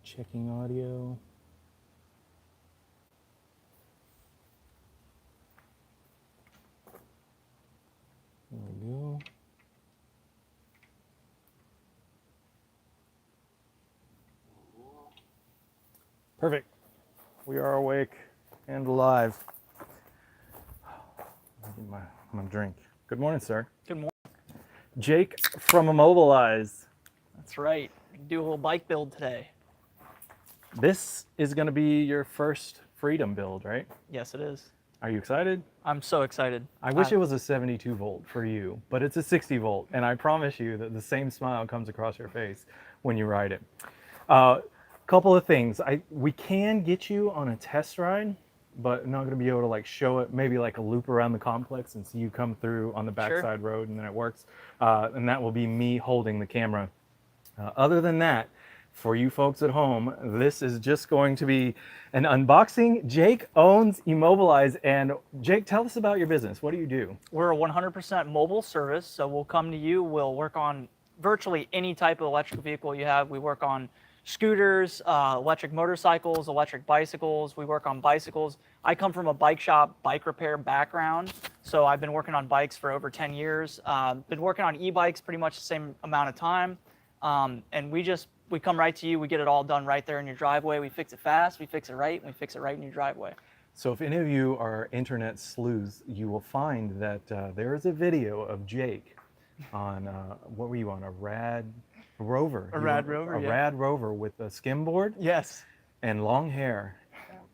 Checking audio. There we go. Perfect. We are awake and alive. Get my drink. Good morning, sir. Good morning. Jake from Immobilize. That's right. Do a little bike build today. This is going to be your first Freedom build, right? Yes, it is. Are you excited? I'm so excited. I wish it was a 72 volt for you, but it's a 60 volt, and I promise you that the same smile comes across your face when you ride it. Couple of things. We can get you on a test ride, but not going to be able to like show it, maybe like a loop around the complex and see you come through on the backside road and then it works. And that will be me holding the camera. Other than that, for you folks at home, this is just going to be an unboxing. Jake owns E-Mobilize, and Jake, tell us about your business. What do you do? We're a 100% mobile service, so we'll come to you. We'll work on virtually any type of electric vehicle you have. We work on scooters, electric motorcycles, electric bicycles. We work on bicycles. I come from a bike shop, bike repair background, so I've been working on bikes for over 10 years. Been working on e-bikes pretty much the same amount of time, and we come right to you. We get it all done right there in your driveway. We fix it fast, we fix it right, and we fix it right in your driveway. So if any of you are internet sleuths, you will find that there is a video of Jake on, what were you on, a Rad Rover? A Rad Rover, yeah. Rad Rover with a skimboard? Yes. And long hair.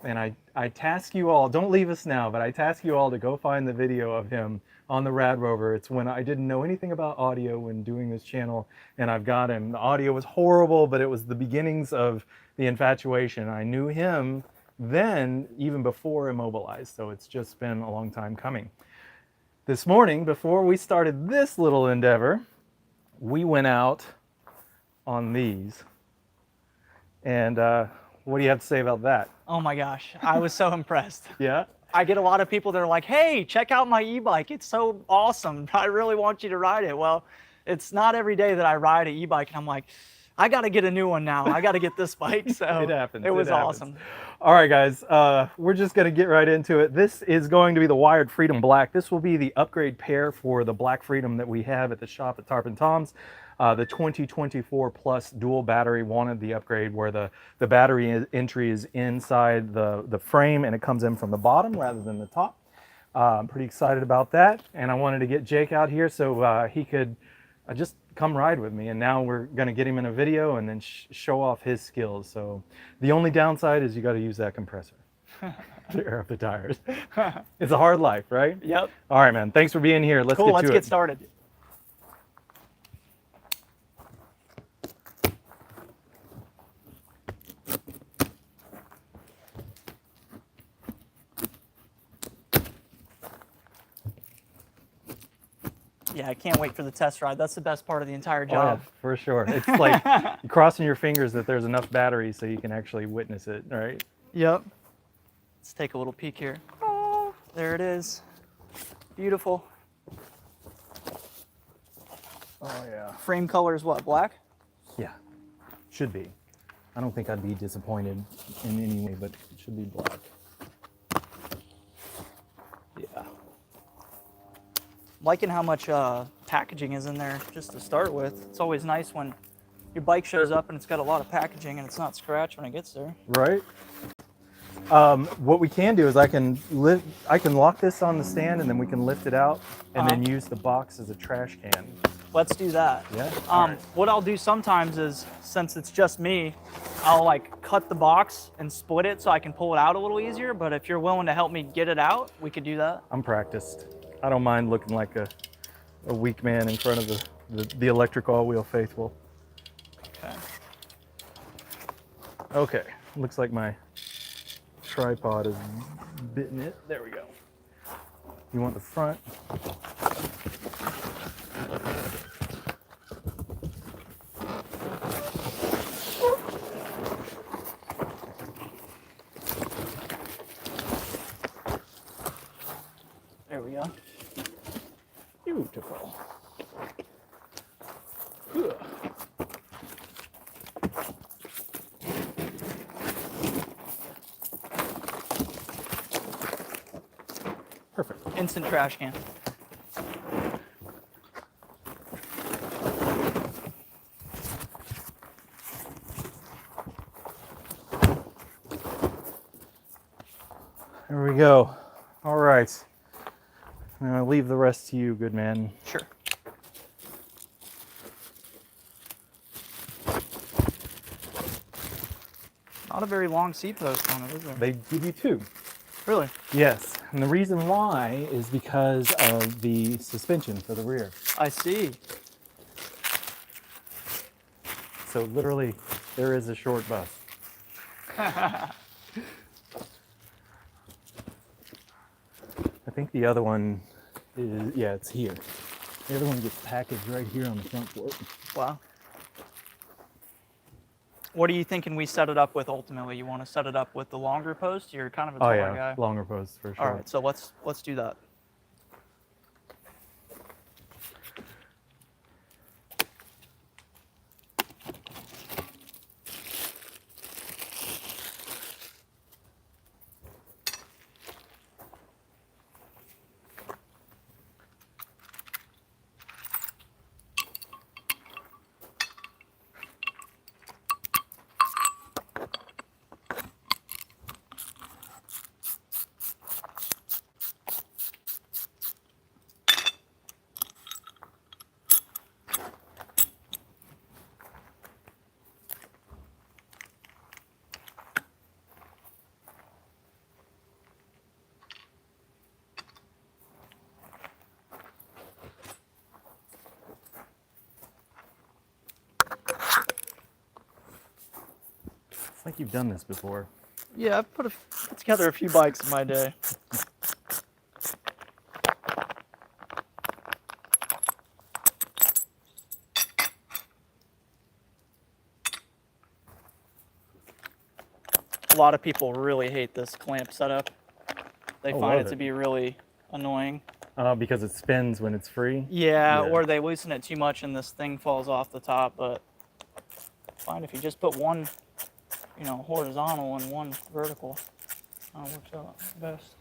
And I task you all, don't leave us now, but I task you all to go find the video of him on the Rad Rover. It's when I didn't know anything about audio when doing this channel, and I've got him. The audio was horrible, but it was the beginnings of the infatuation. I knew him then, even before Immobilize, so it's just been a long time coming. This morning, before we started this little endeavor, we went out on these. And what do you have to say about that? Oh my gosh, I was so impressed. Yeah? I get a lot of people that are like, hey, check out my e-bike. It's so awesome. I really want you to ride it. Well, it's not every day that I ride an e-bike and I'm like, I got to get a new one now. I got to get this bike. So it happens. It was awesome. All right, guys, we're just going to get right into it. This is going to be the Wired Freedom Black. This will be the upgrade pair for the Black Freedom that we have at the shop at Tarp and Tom's. The 2024 Plus dual battery wanted the upgrade where the battery entry is inside the frame and it comes in from the bottom rather than the top. I'm pretty excited about that. And I wanted to get Jake out here so he could just come ride with me. And now we're going to get him in a video and then show off his skills. So the only downside is you got to use that compressor to air up the tires. It's a hard life, right? Yep. All right, man. Thanks for being here. Let's get started. Yeah, I can't wait for the test ride. That's the best part of the entire job. Oh, yeah, for sure. It's like crossing your fingers that there's enough battery so you can actually witness it, right? Yep. Let's take a little peek here. Oh, there it is. Beautiful. Oh, yeah. Frame color is what, black? Yeah, should be. I don't think I'd be disappointed in any way, but it should be black. Yeah. Liking how much packaging is in there just to start with. It's always nice when your bike shows up and it's got a lot of packaging and it's not scratched when it gets there. Right. What we can do is I can lock this on the stand and then we can lift it out and then use the box as a trash can. Let's do that. Yeah. Right. What I'll do sometimes is, since it's just me, I'll like cut the box and split it so I can pull it out a little easier. But if you're willing to help me get it out, we could do that. I'm practiced. I don't mind looking like a weak man in front of the ElectricAllWheel faithful. Okay. Okay. Looks like my tripod is bitten it. There we go. You want the front? There we go. Beautiful. Perfect. Instant trash can. There we go. All right. I'm gonna leave the rest to you, good man. Sure. Not a very long seat post on it, is there? They give you two. Really? Yes, and the reason why is because of the suspension for the rear. I see. So literally, there is a short bus. I think the other one is, yeah, it's here. The other one gets packaged right here on the front fork. Wow. What are you thinking we set it up with ultimately? You want to set it up with the longer post? You're kind of a Oh taller yeah, guy. longer posts for sure. All right, so let's do that. It's like you've done this before. Yeah, I've put together a few bikes in my day. A lot of people really hate this clamp setup. They Oh, find love it to it. be really annoying. Because it spins when it's free. Yeah, Yeah. or they loosen it too much and this thing falls off the top. But I find if you just put one, horizontal and one vertical, it works out best.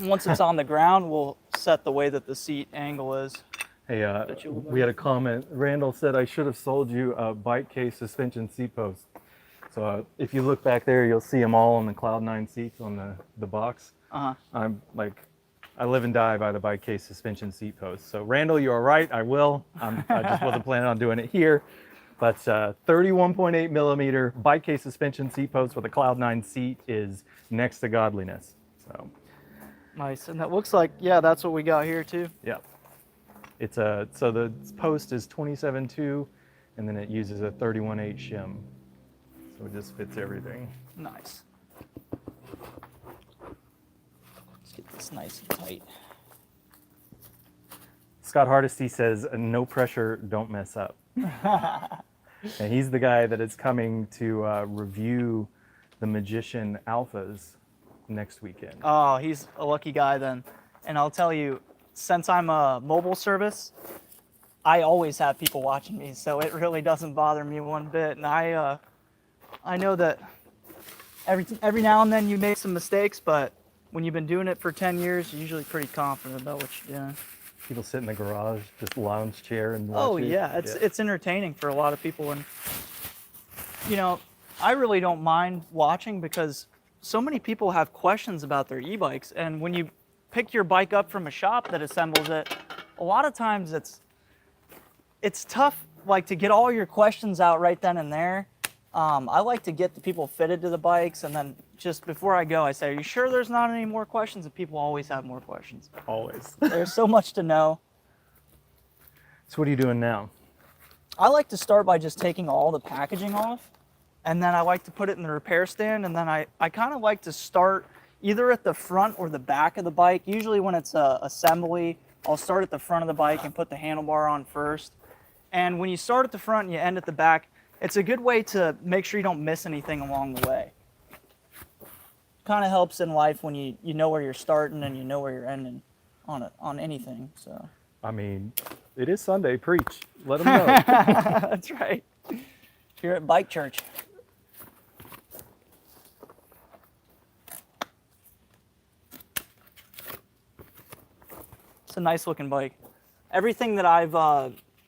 Once it's on the ground, we'll set the way that the seat angle is. Hey, Bet you will we had a comment. Randall said I should have sold you a bike case suspension seat post. So if you look back there, you'll see them all on the Cloud9 seats on the box. Uh-huh. I live and die by the bike case suspension seat post. So Randall, you are right. I will. I just wasn't planning on doing it here. But 31.8 millimeter bike case suspension seat post with a Cloud9 seat is next to godliness. So Nice. And that looks like, yeah, that's what we got here too. yeah, so the post is 27.2, and then it uses a 31.8 shim. So it just fits everything. Nice. Let's get this nice and tight. Scott Hardesty says, no pressure, don't mess up. And he's the guy that is coming to review the Magician Alphas next weekend. Oh, he's a lucky guy then. And I'll tell you, since I'm a mobile service, I always have people watching me, so it really doesn't bother me one bit. And I know that every now and then you make some mistakes, but when you've been doing it for 10 years, you're usually pretty confident about what you're doing. People sit in the garage, just lounge chair and watch Oh it. yeah, it's entertaining for a lot of people, and I really don't mind watching because so many people have questions about their e-bikes, and when you pick your bike up from a shop that assembles it, a lot of times it's tough to get all your questions out right then and there. I like to get the people fitted to the bikes, and then just before I go, I say, are you sure there's not any more questions? And people always have more questions. Always. There's so much to know. So what are you doing now? I like to start by just taking all the packaging off, and then I like to put it in the repair stand, and then I kind of like to start either at the front or the back of the bike. Usually when it's assembly, I'll start at the front of the bike and put the handlebar on first. And when you start at the front and you end at the back, it's a good way to make sure you don't miss anything along the way. Kind of helps in life when you know where you're starting and you know where you're ending on anything. So. I mean, it is Sunday. Preach. Let them know. That's right. Here at Bike Church. It's a nice looking bike. Everything that I've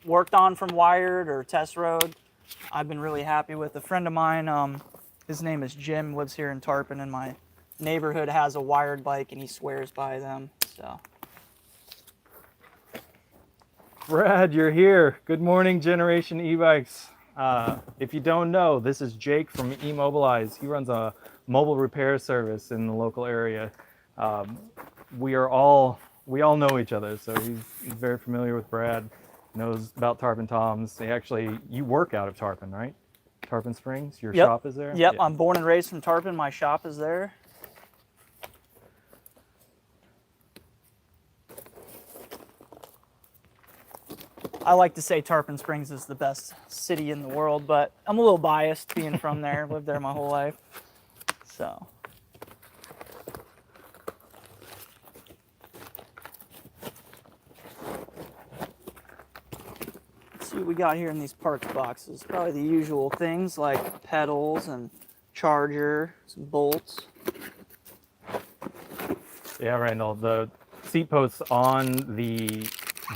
worked on from Wired or Test Road, I've been really happy with. A friend of mine, his name is Jim, lives here in Tarpon, and my neighborhood has a Wired bike, and he swears by them. So, Brad, you're here. Good morning, Generation E-Bikes. If you don't know, this is Jake from E-Mobilize. He runs a mobile repair service in the local area. We all know each other, so he's very familiar with Brad, knows about Tarpon Toms. You work out of Tarpon, right? Tarpon Springs, your yep. shop is there? Yep, Yeah. I'm born and raised from Tarpon. My shop is there. I like to say Tarpon Springs is the best city in the world, but I'm a little biased being from there. Lived there my whole life. So. Let's see what we got here in these parts boxes. Probably the usual things like pedals and charger, some bolts. Yeah, Randall, the seat posts on the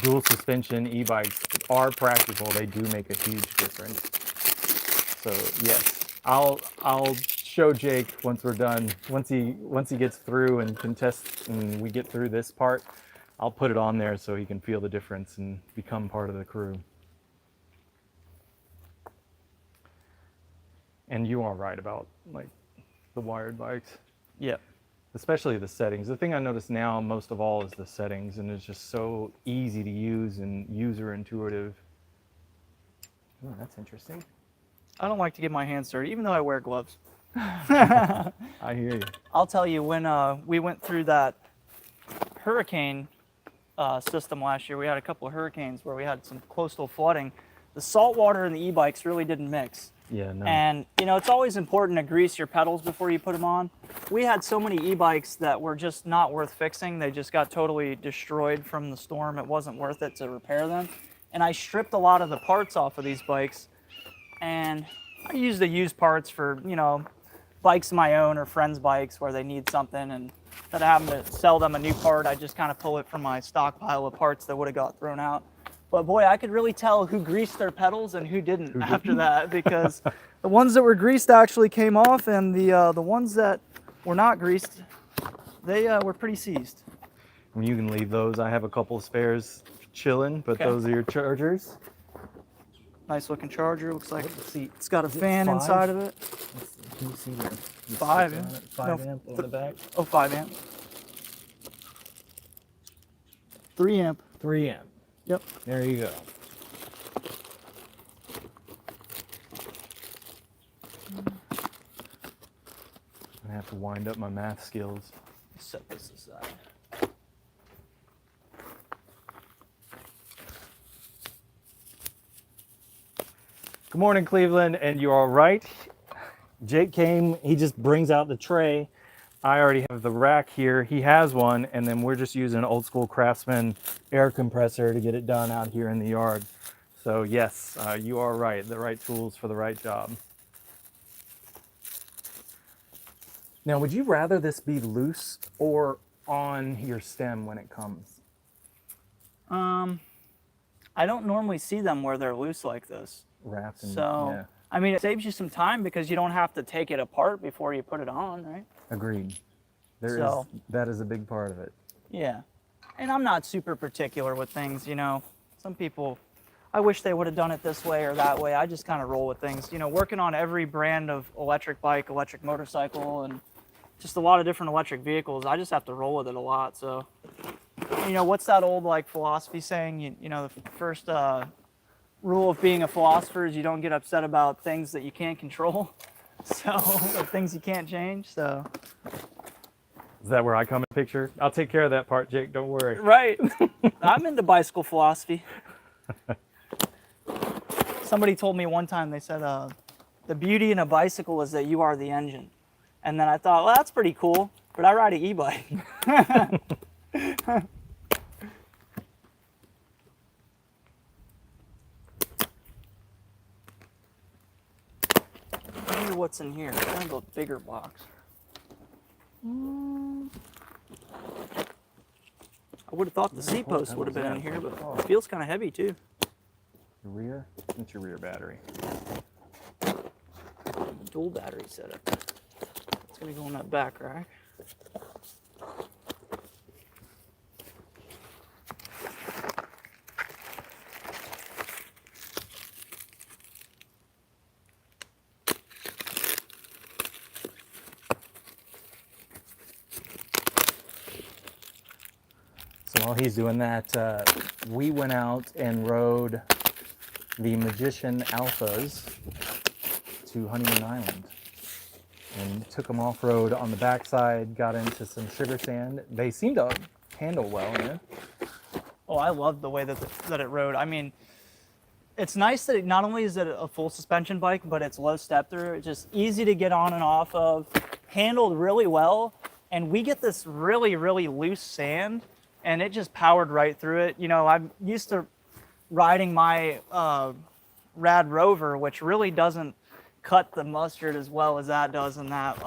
dual suspension e-bikes are practical. They do make a huge difference. So yes, I'll show Jake once we're done. Once he gets through and can test and we get through this part, I'll put it on there so he can feel the difference and become part of the crew. And you are right about like the wired bikes. Yep. Especially the settings. The thing I notice now most of all is the settings, and it's just so easy to use and user intuitive. Oh, that's interesting. I don't like to get my hands dirty, even though I wear gloves. I hear you. I'll tell you, when we went through that hurricane system last year, we had a couple of hurricanes where we had some coastal flooding. The salt water and the e-bikes really didn't mix. Yeah, no. And, you know, it's always important to grease your pedals before you put them on. We had so many e-bikes that were just not worth fixing. They just got totally destroyed from the storm. It wasn't worth it to repair them. And I stripped a lot of the parts off of these bikes. And I use the used parts for, you know, bikes of my own or friends' bikes where they need something. And instead of having to sell them a new part, I just kind of pull it from my stockpile of parts that would have got thrown out. But boy, I could really tell who greased their pedals and who didn't after that, because the ones that were greased actually came off, and the ones that were not greased, they were pretty seized. I mean, you can leave those. I have a couple of spares chilling, but Okay. Those are your chargers. Nice looking charger. Looks like See, it's got a fan inside of it. can you see the 5, switch on yeah. it? 5 No, amp on the back. Oh, 5 amp. 3 amp. 3 amp. Yep. There you go. I have to wind up my math skills. Set this aside. Good morning, Cleveland, and you're all right. Jake came, he just brings out the tray. I already have the rack here. He has one, and then we're just using an old school Craftsman air compressor to get it done out here in the yard. So yes, you are right. The right tools for the right job. Now, would you rather this be loose or on your stem when it comes? I don't normally see them where they're loose like this. Wrapped and, So, yeah. I mean, it saves you some time because you don't have to take it apart before you put it on, right? Agreed. That is a big part of it. Yeah. And I'm not super particular with things, you know. Some people, I wish they would have done it this way or that way. I just kind of roll with things. You know, working on every brand of electric bike, electric motorcycle, and just a lot of different electric vehicles, I just have to roll with it a lot. So, you know, what's that old like philosophy saying? You know, the first rule of being a philosopher is you don't get upset about things that you can't control. So, or things you can't change. So. Is that where I come in picture? I'll take care of that part, Jake. Don't worry. Right. I'm into bicycle philosophy. Somebody told me one time, they said, the beauty in a bicycle is that you are the engine. And then I thought, well, that's pretty cool, but I ride an e-bike. I wonder what's in here. Kind of a bigger box. I would have thought the seat post would have been in here, but it feels kind of heavy too. The rear? It's your rear battery. Dual battery setup. It's gonna go in that back rack. So while he's doing that, we went out and rode the Magician Alphas to Honeymoon Island and took them off-road on the backside, got into some sugar sand. They seem to handle well in it. Oh, I love the way that it rode. I mean, it's nice that not only is it a full suspension bike, but it's low step through. It's just easy to get on and off of, handled really well. And we get this really, really loose sand, and it just powered right through it. You know, I'm used to riding my Rad Rover, which really doesn't cut the mustard as well as that does in that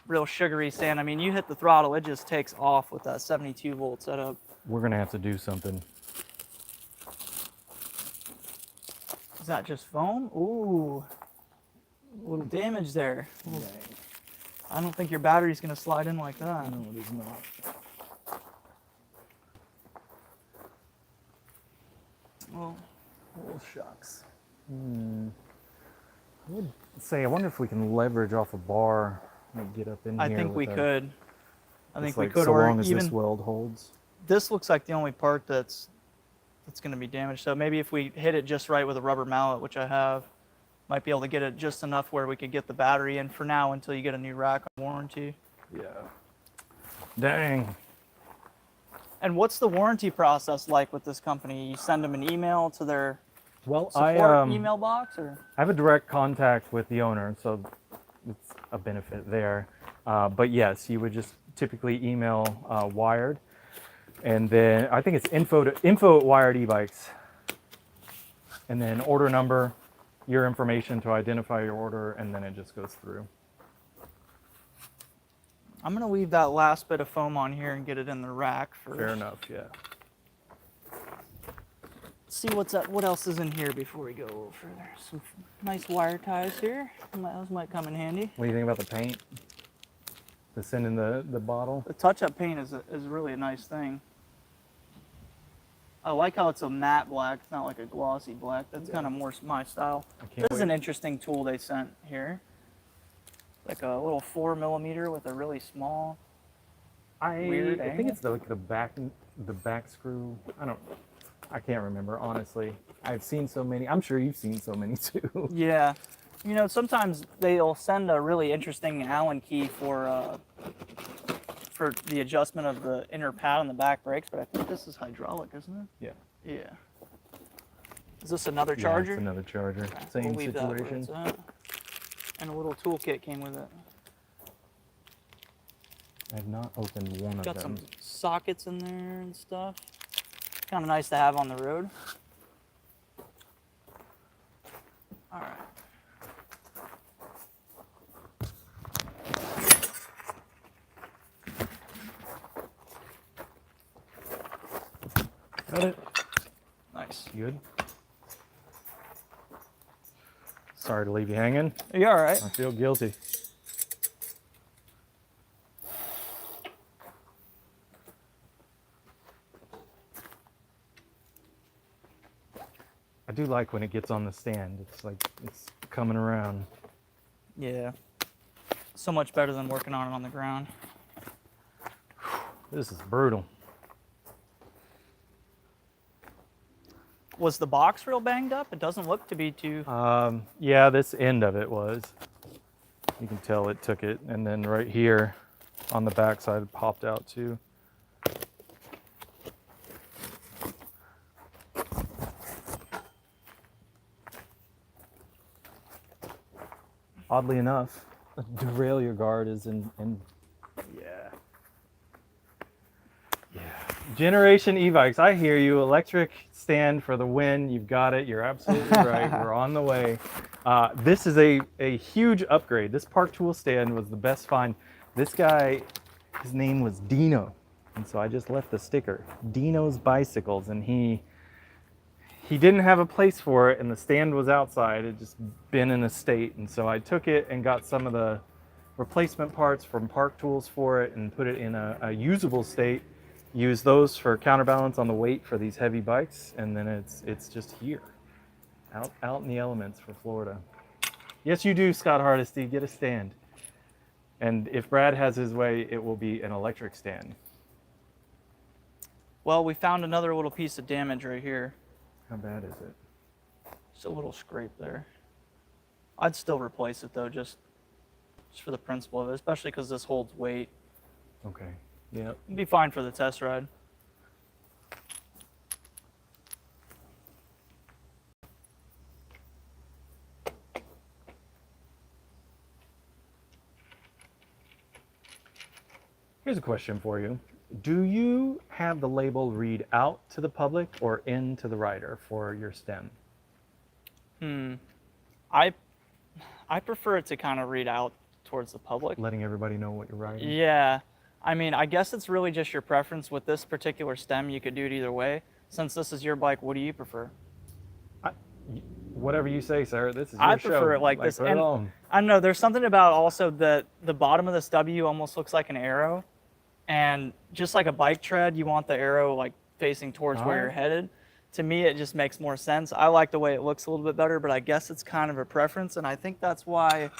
real sugary sand. I mean, you hit the throttle, it just takes off with that 72 volt setup. We're gonna have to do something. Is that just foam? Ooh, a little damage there. I don't think your battery's gonna slide in like that. No, it is not. Well, Oh, shucks. I would say, I wonder if we can leverage off a bar and get up in I here. think we could. I think we like, could, so or long as even this weld holds. this looks like the only part that's going to be damaged. So maybe if we hit it just right with a rubber mallet, which I have, might be able to get it just enough where we could get the battery in for now until you get a new rack on warranty. Yeah. Dang. And what's the warranty process like with this company? You send them an email to their Well, support email box, or? I have a direct contact with the owner, so it's a benefit there. But yes, you would just typically email Wired, and then I think it's info at Wired E-Bikes, and then order number, your information to identify your order, and then it just goes through. I'm gonna leave that last bit of foam on here and get it in the rack first. Fair enough, yeah. See what else is in here before we go a little further. Some nice wire ties here. Those might come in handy. What do you think about the paint? To send in the bottle? The touch-up paint is really a nice thing. I like how it's a matte black. It's not like a glossy black. That's kind of more my style. This is an interesting tool they sent here. Like a little 4mm with a really small. Weird I think it's the back screw. I can't remember, honestly. I've seen so many. I'm sure you've seen so many too. Yeah. You know, sometimes they'll send a really interesting Allen key for the adjustment of the inner pad on the back brakes, but I think this is hydraulic, isn't it? Yeah. Yeah. Is this another charger? Yeah, it's another charger. Okay, Same we'll leave that where situation. it's at. And a little toolkit came with it. I've not opened one Got of them. some sockets in there and stuff. Kind of nice to have on the road. All right. Got it. Nice. Good. Sorry to leave you hanging. Are you all right? I feel guilty. I do like when it gets on the stand. It's like it's coming around. Yeah. So much better than working on it on the ground. This is brutal. Was the box real banged up? It doesn't look to be too. Yeah, this end of it was. You can tell it took it, and then right here on the back side it popped out too. Oddly enough, the derailleur guard is in yeah. Generation e-bikes, I hear you. Electric stand for the win. You've got it. You're absolutely right. We're on the way. This is a huge upgrade. This park tool stand was the best find. This guy, his name was Dino. And so I just left the sticker, Dino's Bicycles, and he didn't have a place for it, and the stand was outside. It just been in a state, and so I took it and got some of the replacement parts from Park Tools for it and put it in a usable state. Use those for counterbalance on the weight for these heavy bikes, and then it's just here, out in the elements for Florida. Yes, you do, Scott Hardesty. Get a stand. And if Brad has his way, it will be an electric stand. Well, we found another little piece of damage right here. How bad is it? Just a little scrape there. I'd still replace it though, just for the principle of it, especially because this holds weight. Okay. Yeah. It'd be fine for the test ride. Here's a question for you. Do you have the label read out to the public or into the rider for your stem? I prefer it to kind of read out towards the public. Letting everybody know what you're riding? Yeah. I mean, I guess it's really just your preference. With this particular stem, you could do it either way. Since this is your bike, what do you prefer? Whatever you say, sir. This is your I show. prefer it like this. Put it And on. I don't know, there's something about also the bottom of this W almost looks like an arrow. And just like a bike tread, you want the arrow like facing towards where you're headed. To me, it just makes more sense. I like the way it looks a little bit better, but I guess it's kind of a preference. And I think that's why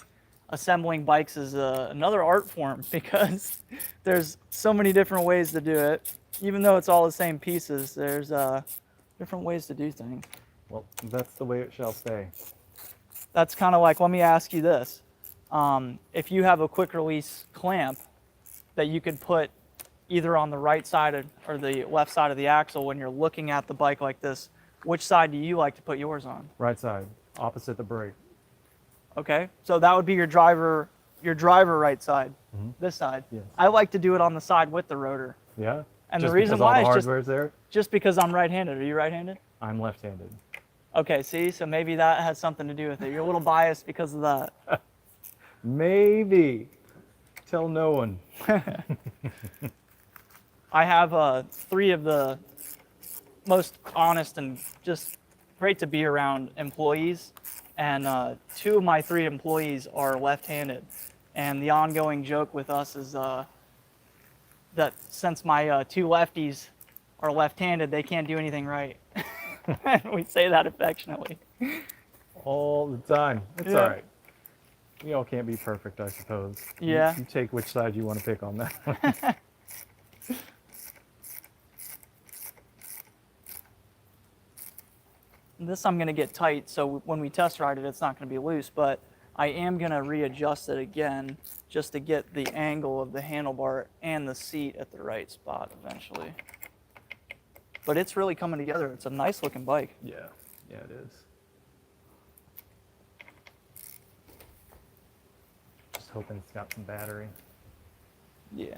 assembling bikes is another art form, because there's so many different ways to do it. Even though it's all the same pieces, there's different ways to do things. Well, that's the way it shall stay. That's kind of like, let me ask you this. If you have a quick release clamp that you could put either on the right side or the left side of the axle when you're looking at the bike like this, which side do you like to put yours on? Right side, opposite the brake. Okay, so that would be your driver right side, this side. Yes. I like to do it on the side with the rotor. Yeah? And just the reason because all why the is hardware's there? just because I'm right-handed. Are you right-handed? I'm left-handed. Okay, see, so maybe that has something to do with it. You're a little biased because of that. Maybe. Tell no one. I have 3 of the most honest and just great to be around employees, and 2 of my 3 employees are left-handed. And the ongoing joke with us is that since my 2 lefties are left-handed, they can't do anything right. We say that affectionately. All the time. It's Yeah. all right. We all can't be perfect, I suppose. Yeah. You take which side you want to pick on that one. This I'm going to get tight, so when we test ride it, it's not going to be loose, but I am going to readjust it again just to get the angle of the handlebar and the seat at the right spot eventually. But it's really coming together. It's a nice looking bike. Yeah. Yeah, it is. Just hoping it's got some battery. Yeah.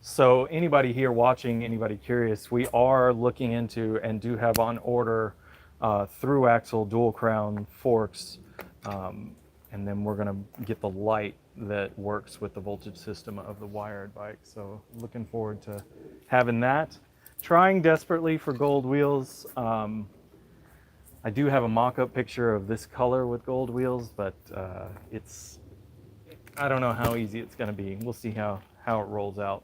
So anybody here watching, anybody curious, we are looking into and do have on order through axle dual crown forks, and then we're going to get the light that works with the voltage system of the wired bike. So looking forward to having that. Trying desperately for gold wheels. I do have a mock-up picture of this color with gold wheels, but I don't know how easy it's going to be. We'll see how it rolls out.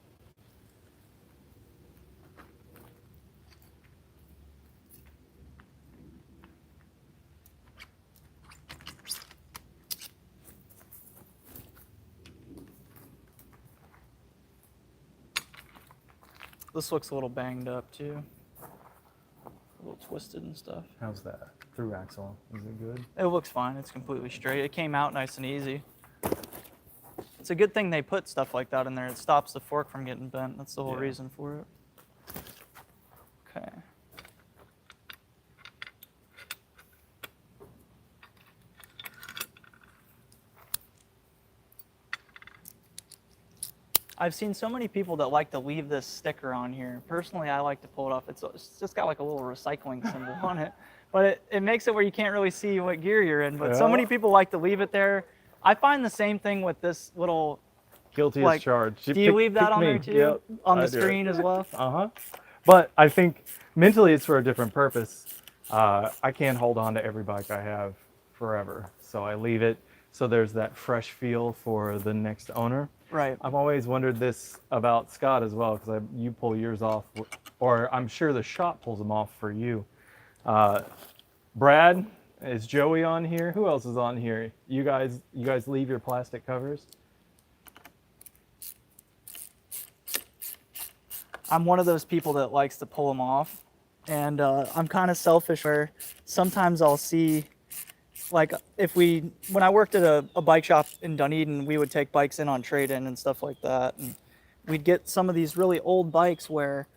This looks a little banged up too. A little twisted and stuff. How's that? Through axle. Is it good? It looks fine. It's completely straight. It came out nice and easy. It's a good thing they put stuff like that in there. It stops the fork from getting bent. That's the whole reason for it. Okay. I've seen so many people that like to leave this sticker on here. Personally, I like to pull it off. It's just got like a little recycling symbol on it. But it makes it where you can't really see what gear you're in. But so Yeah. many people like to leave it there. I find the same thing with this little, Guilty as like, charged. do you leave that on there too? Yep, On I the do it. screen as well? Uh-huh. But I think mentally it's for a different purpose. I can't hold on to every bike I have forever. So I leave it so there's that fresh feel for the next owner. Right. I've always wondered this about Scott as well, because you pull yours off, or I'm sure the shop pulls them off for you. Brad, is Joey on here? Who else is on here? You guys leave your plastic covers? I'm one of those people that likes to pull them off, and I'm kind of selfish where sometimes I'll see, like, when I worked at a bike shop in Dunedin, we would take bikes in on trade-in and stuff like that, and we'd get some of these really old bikes where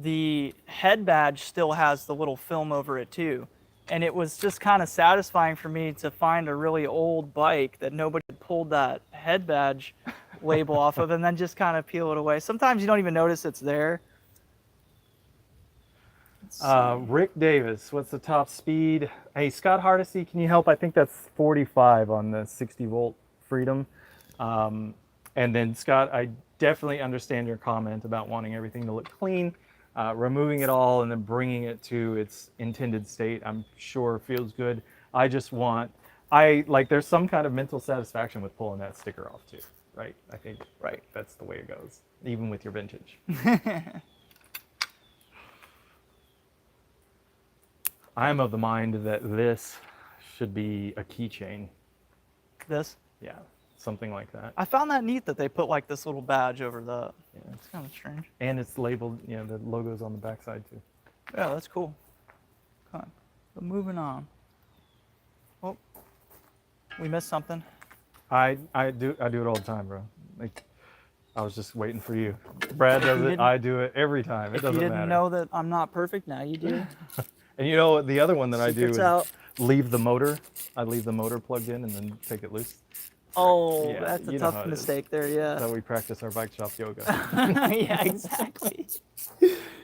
the head badge still has the little film over it too. And it was just kind of satisfying for me to find a really old bike that nobody had pulled that head badge label off of, and then just kind of peel it away. Sometimes you don't even notice it's there. Rick Davis, what's the top speed? Hey, Scott Hardesty, can you help? I think that's 45 on the 60 volt Freedom. And then Scott, I definitely understand your comment about wanting everything to look clean. Removing it all and then bringing it to its intended state, I'm sure feels good. I just want, there's some kind of mental satisfaction with pulling that sticker off too, right? I think, right, that's the way it goes, even with your vintage. I'm of the mind that this should be a keychain. This? Yeah, something like that. I found that neat that they put like this little badge over the. Yeah. It's kind of strange. And it's labeled, the logo's on the backside too. Yeah, that's cool. Come on. But moving on. Oh, we missed something. I do it all the time, bro. Like, I was just waiting for you. Brad does it. I do it every time. It doesn't matter. If you didn't know that I'm not perfect, now you do. And you know the other one that I do is out. leave the motor. I leave the motor plugged in and then take it loose. Oh, Yeah, that's a you know how tough it is. mistake there, yeah. That's how we practice our bike shop yoga. Yeah, exactly.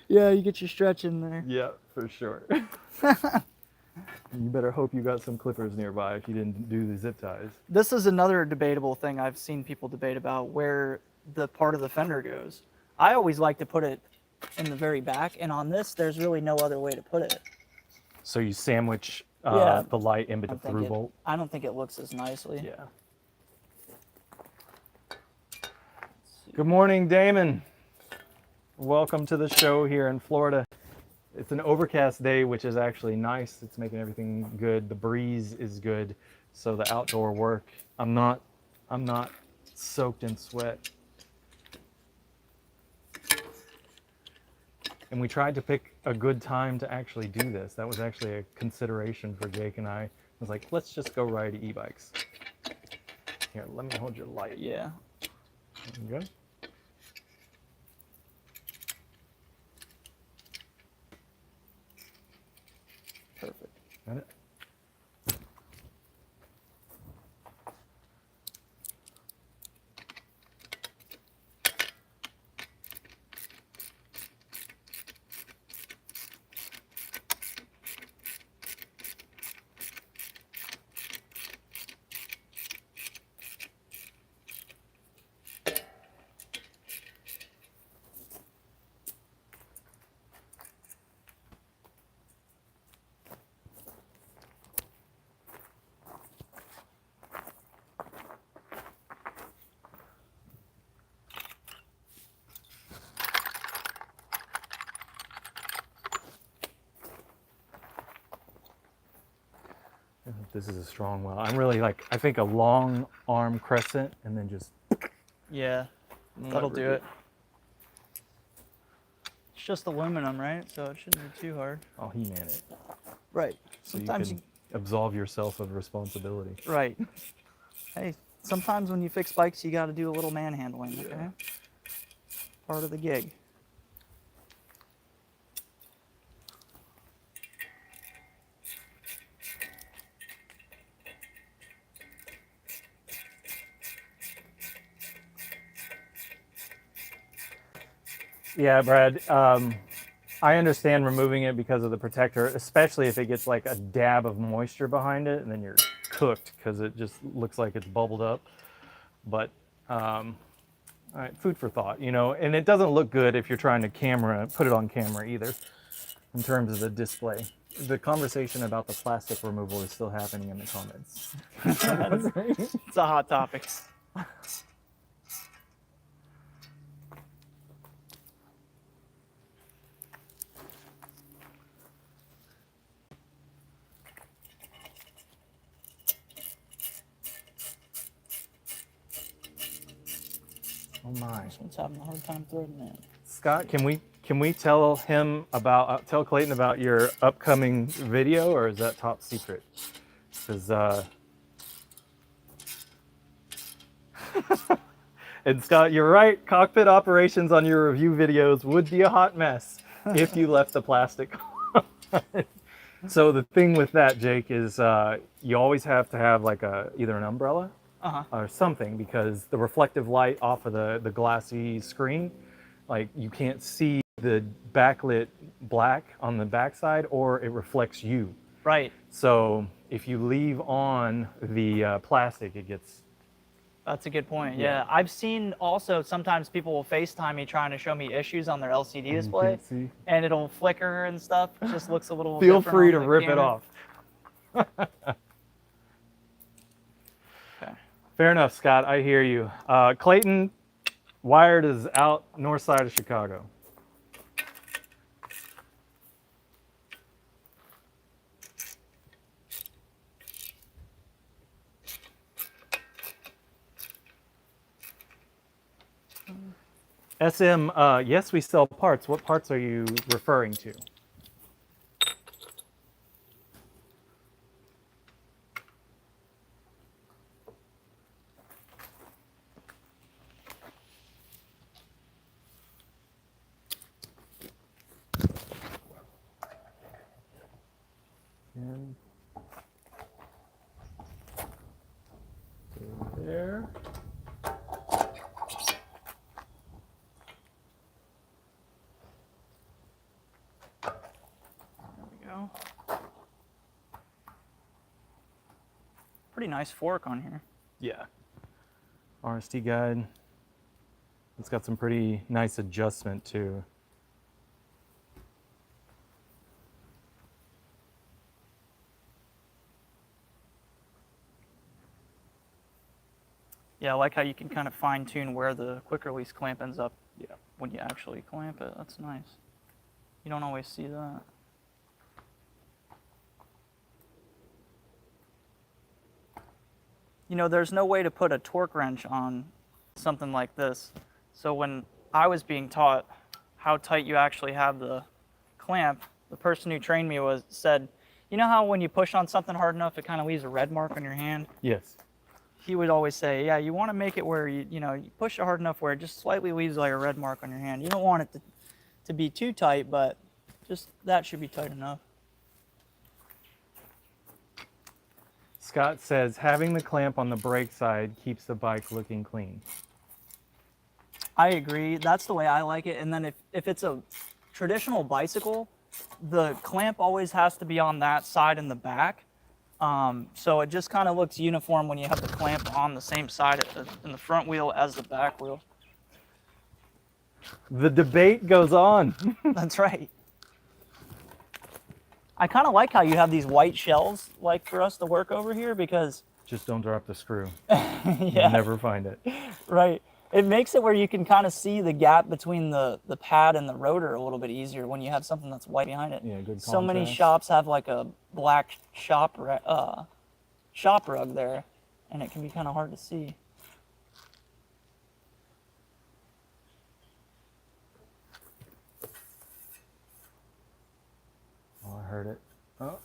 Yeah, you get your stretch in there. Yeah, for sure. You better hope you got some clippers nearby if you didn't do the zip ties. This is another debatable thing I've seen people debate about, where the part of the fender goes. I always like to put it in the very back, and on this, there's really no other way to put it. So you sandwich Yeah. the light in between the through bolt? I don't think it looks as nicely. Yeah. Good morning, Damon. Welcome to the show here in Florida. It's an overcast day, which is actually nice. It's making everything good. The breeze is good. So the outdoor work, I'm not soaked in sweat. And we tried to pick a good time to actually do this. That was actually a consideration for Jake and I. I was like, let's just go ride e-bikes. Here, let me hold your light. Yeah. There you go. Perfect. Got it? This is a strong well. I'm really like, I think a long arm crescent and then just. Yeah, that'll do it. It's just aluminum, right? So it shouldn't be too hard. Oh, he man it. Right. So Sometimes you can absolve yourself of responsibility. Right. Hey, sometimes when you fix bikes, you got to do a little manhandling, okay? Yeah. Part of the gig. Yeah, Brad. I understand removing it because of the protector, especially if it gets like a dab of moisture behind it, and then you're cooked because it just looks like it's bubbled up. But all right, food for thought, you know. And it doesn't look good if you're trying to put it on camera either, in terms of the display. The conversation about the plastic removal is still happening in the comments. It's a hot topic. Oh my. This one's having a hard time threading it. Scott, can we tell him about tell Clayton about your upcoming video, or is that top secret? Because and Scott, you're right. Cockpit operations on your review videos would be a hot mess if you left the plastic on. So the thing with that, Jake, is you always have to have like either an umbrella or something, because the reflective light off of the glassy screen, like you can't see the backlit black on the backside, or it reflects you. Right. So if you leave on the plastic, it gets. That's a good point. Yeah. I've seen also sometimes people will FaceTime me trying to show me issues on their LCD display, and it'll flicker and stuff. It just looks a little. Feel free to rip it off. Okay. Fair enough, Scott. I hear you. Clayton, wired is out north side of Chicago. SM, yes, we sell parts. What parts are you referring to? And there. Go. Pretty nice fork on here. Yeah. RST guide. It's got some pretty nice adjustment too. Yeah, I like how you can kind of fine tune where the quick release clamp ends up. Yeah. When you actually clamp it, that's nice. You don't always see that. You know, there's no way to put a torque wrench on something like this. So when I was being taught how tight you actually have the clamp, the person who trained me said, you know how when you push on something hard enough, it kind of leaves a red mark on your hand? Yes. He would always say, yeah, you want to make it where you push it hard enough where it just slightly leaves like a red mark on your hand. You don't want it to be too tight, but just that should be tight enough. Scott says having the clamp on the brake side keeps the bike looking clean. I agree. That's the way I like it. And then if it's a traditional bicycle, the clamp always has to be on that side in the back. So it just kind of looks uniform when you have the clamp on the same side in the front wheel as the back wheel. The debate goes on. That's right. I kind of like how you have these white shells like for us to work over here because... Just don't drop the screw. Yeah. You'll never find it. Right. It makes it where you can kind of see the gap between the pad and the rotor a little bit easier when you have something that's white behind it. Yeah, good contrast. So many shops have like a black shop rug there, and it can be kind of hard to see. Oh, I heard it. Oh.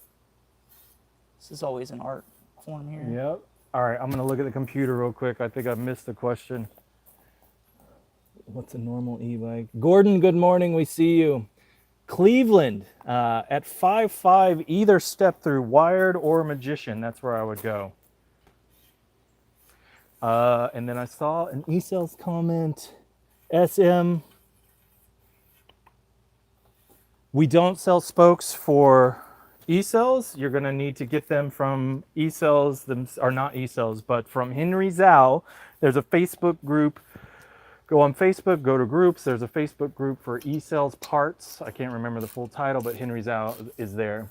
This is always an art form here. Yep. All right, I'm going to look at the computer real quick. I think I missed the question. What's a normal e-bike? Gordon, good morning. We see you. Cleveland, at 5.5, either step through wired or magician. That's where I would go. And then I saw an eSales comment. SM. We don't sell spokes for E-cells. You're going to need to get them from E-cells, or not E-cells, but from Henry Zhao. There's a Facebook group. Go on Facebook, go to groups. There's a Facebook group for E-cells parts. I can't remember the full title, but Henry Zhao is there.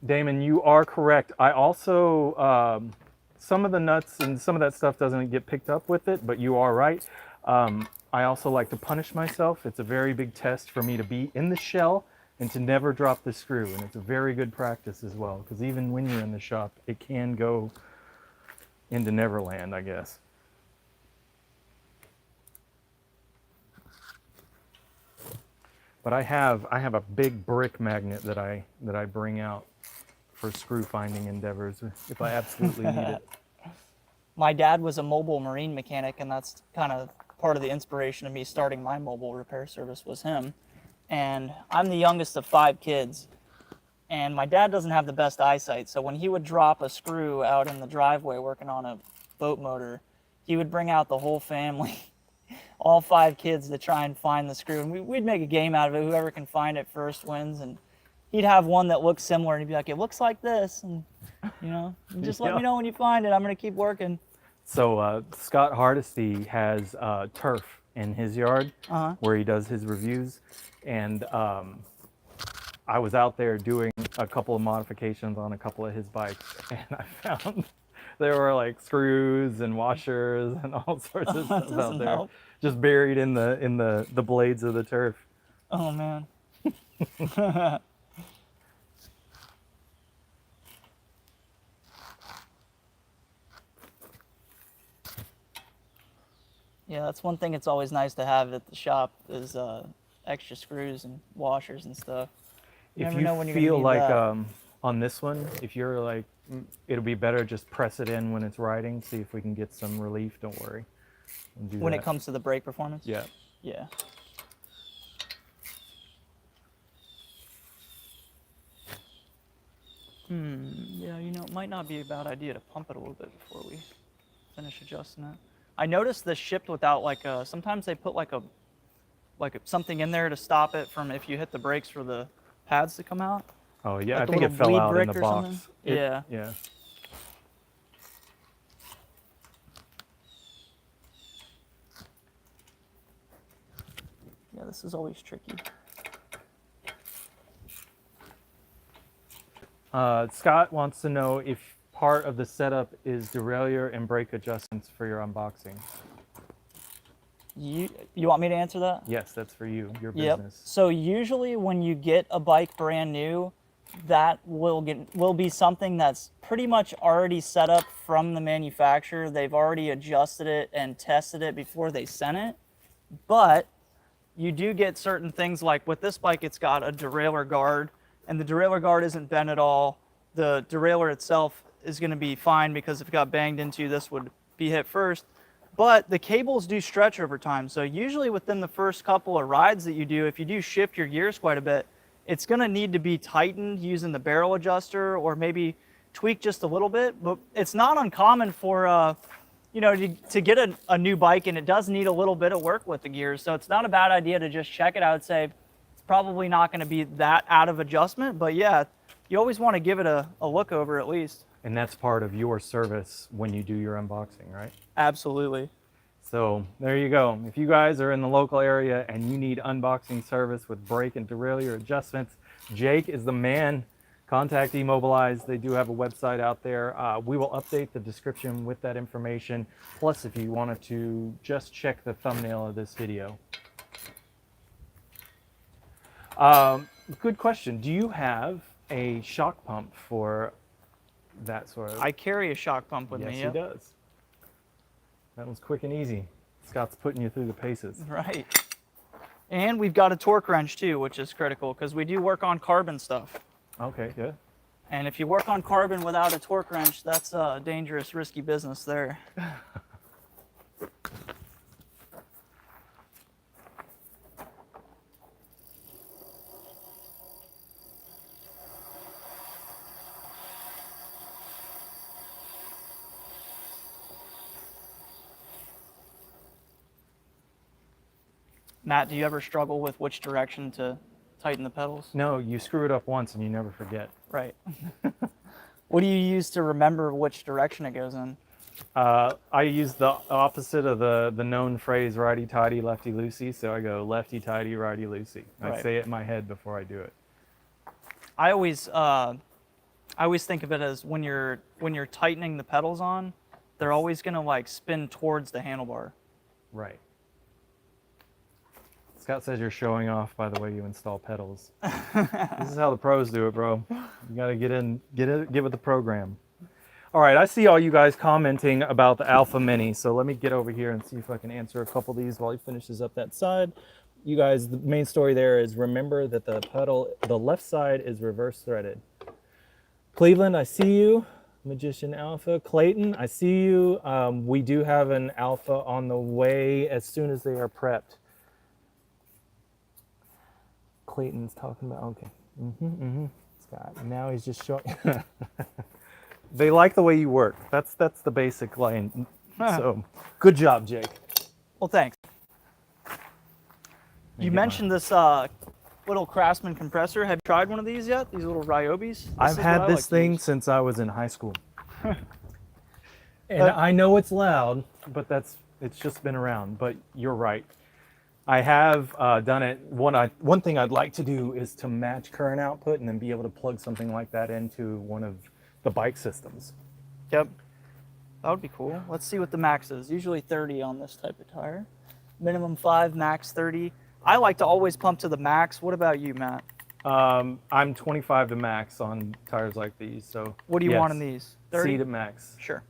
Damon, you are correct. I also, some of the nuts and some of that stuff doesn't get picked up with it, but you are right. I also like to punish myself. It's a very big test for me to be in the shell and to never drop the screw. And it's a very good practice as well, because even when you're in the shop, it can go into Neverland, I guess. But I have a big brick magnet that I bring out for screw finding endeavors if I absolutely need it. My dad was a mobile marine mechanic, and that's kind of part of the inspiration of me starting my mobile repair service was him. And I'm the youngest of 5 kids, and my dad doesn't have the best eyesight, so when he would drop a screw out in the driveway working on a boat motor, he would bring out the whole family, all 5 kids, to try and find the screw. And we'd make a game out of it. Whoever can find it first wins. And he'd have one that looks similar, and he'd be like, it looks like this. And, you know, just let me know when you find it. I'm going to keep working. So Scott Hardesty has turf in his yard where he does his reviews. And I was out there doing a couple of modifications on a couple of his bikes, and I found there were like screws and washers and all sorts of stuff out there, just buried in the blades of the turf. Oh man. Yeah, that's one thing it's always nice to have at the shop is extra screws and washers and stuff. If you feel like on this one, if you're like, it'll be better just press it in when it's riding, see if we can get some relief. Don't worry. We'll when it comes to the brake performance? Yeah. Yeah. Yeah, you know, it might not be a bad idea to pump it a little bit before we finish adjusting it. I noticed this shipped without like sometimes they put like something in there to stop it from if you hit the brakes for the pads to come out. Oh yeah, Like I think it fell out in the box. Yeah. Yeah. Yeah, this is always tricky. Scott wants to know if part of the setup is derailleur and brake adjustments for your unboxing. You want me to answer that? Yes, that's for you, your Yep. business. So usually when you get a bike brand new, that will be something that's pretty much already set up from the manufacturer. They've already adjusted it and tested it before they sent it. But you do get certain things like with this bike, it's got a derailleur guard, and the derailleur guard isn't bent at all. The derailleur itself is going to be fine because if it got banged into, this would be hit first. But the cables do stretch over time. So usually within the first couple of rides that you do, if you do shift your gears quite a bit, it's going to need to be tightened using the barrel adjuster or maybe tweak just a little bit. But it's not uncommon for, you know, to get a new bike, and it does need a little bit of work with the gears. So it's not a bad idea to just check it out and say, it's probably not going to be that out of adjustment. But yeah, you always want to give it a look over at least. And that's part of your service when you do your unboxing, right? Absolutely. So there you go. If you guys are in the local area and you need unboxing service with brake and derailleur adjustments, Jake is the man. Contact E-Mobilize. They do have a website out there. We will update the description with that information. Plus, if you wanted to just check the thumbnail of this video. Good question. Do you have a shock pump for that sort of? I carry a shock pump with yes, me. Yes, he does. That was quick and easy. Scott's putting you through the paces. Right. And we've got a torque wrench too, which is critical because we do work on carbon stuff. Okay, good. And if you work on carbon without a torque wrench, that's a dangerous, risky business there. Matt, do you ever struggle with which direction to tighten the pedals? No, you screw it up once and you never forget. Right. What do you use to remember which direction it goes in? I use the opposite of the known phrase righty-tighty, lefty-loosey, so I go lefty-tighty, righty-loosey. I Right. say it in my head before I do it. I always think of it as when you're tightening the pedals on, they're always gonna like spin towards the handlebar. Right. Scott says you're showing off by the way you install pedals. This is how the pros do it, bro. You gotta get with the program. All right, I see all you guys commenting about the Alpha Mini, so let me get over here and see if I can answer a couple of these while he finishes up that side. You guys, the main story there is remember that the left side is reverse threaded. Cleveland, I see you. Magician Alpha. Clayton, I see you. We do have an Alpha on the way as soon as they are prepped. Clayton's talking about, okay. Scott, now he's just showing. They like the way you work. That's the basic line. So, good job, Jake. Well, thanks. You mentioned this little Craftsman compressor. Have you tried one of these yet? These little Ryobis? I've had this thing since I was in high school. And I know it's loud, but it's just been around. But you're right. I have done it. One thing I'd like to do is to match current output and then be able to plug something like that into one of the bike systems. Yep. That would be cool. Let's see what the max is. Usually 30 on this type of tire. Minimum 5, max 30. I like to always pump to the max. What about you, Matt? I'm 25 to max on tires like these. So what do you want in these? 30? C to max. Sure.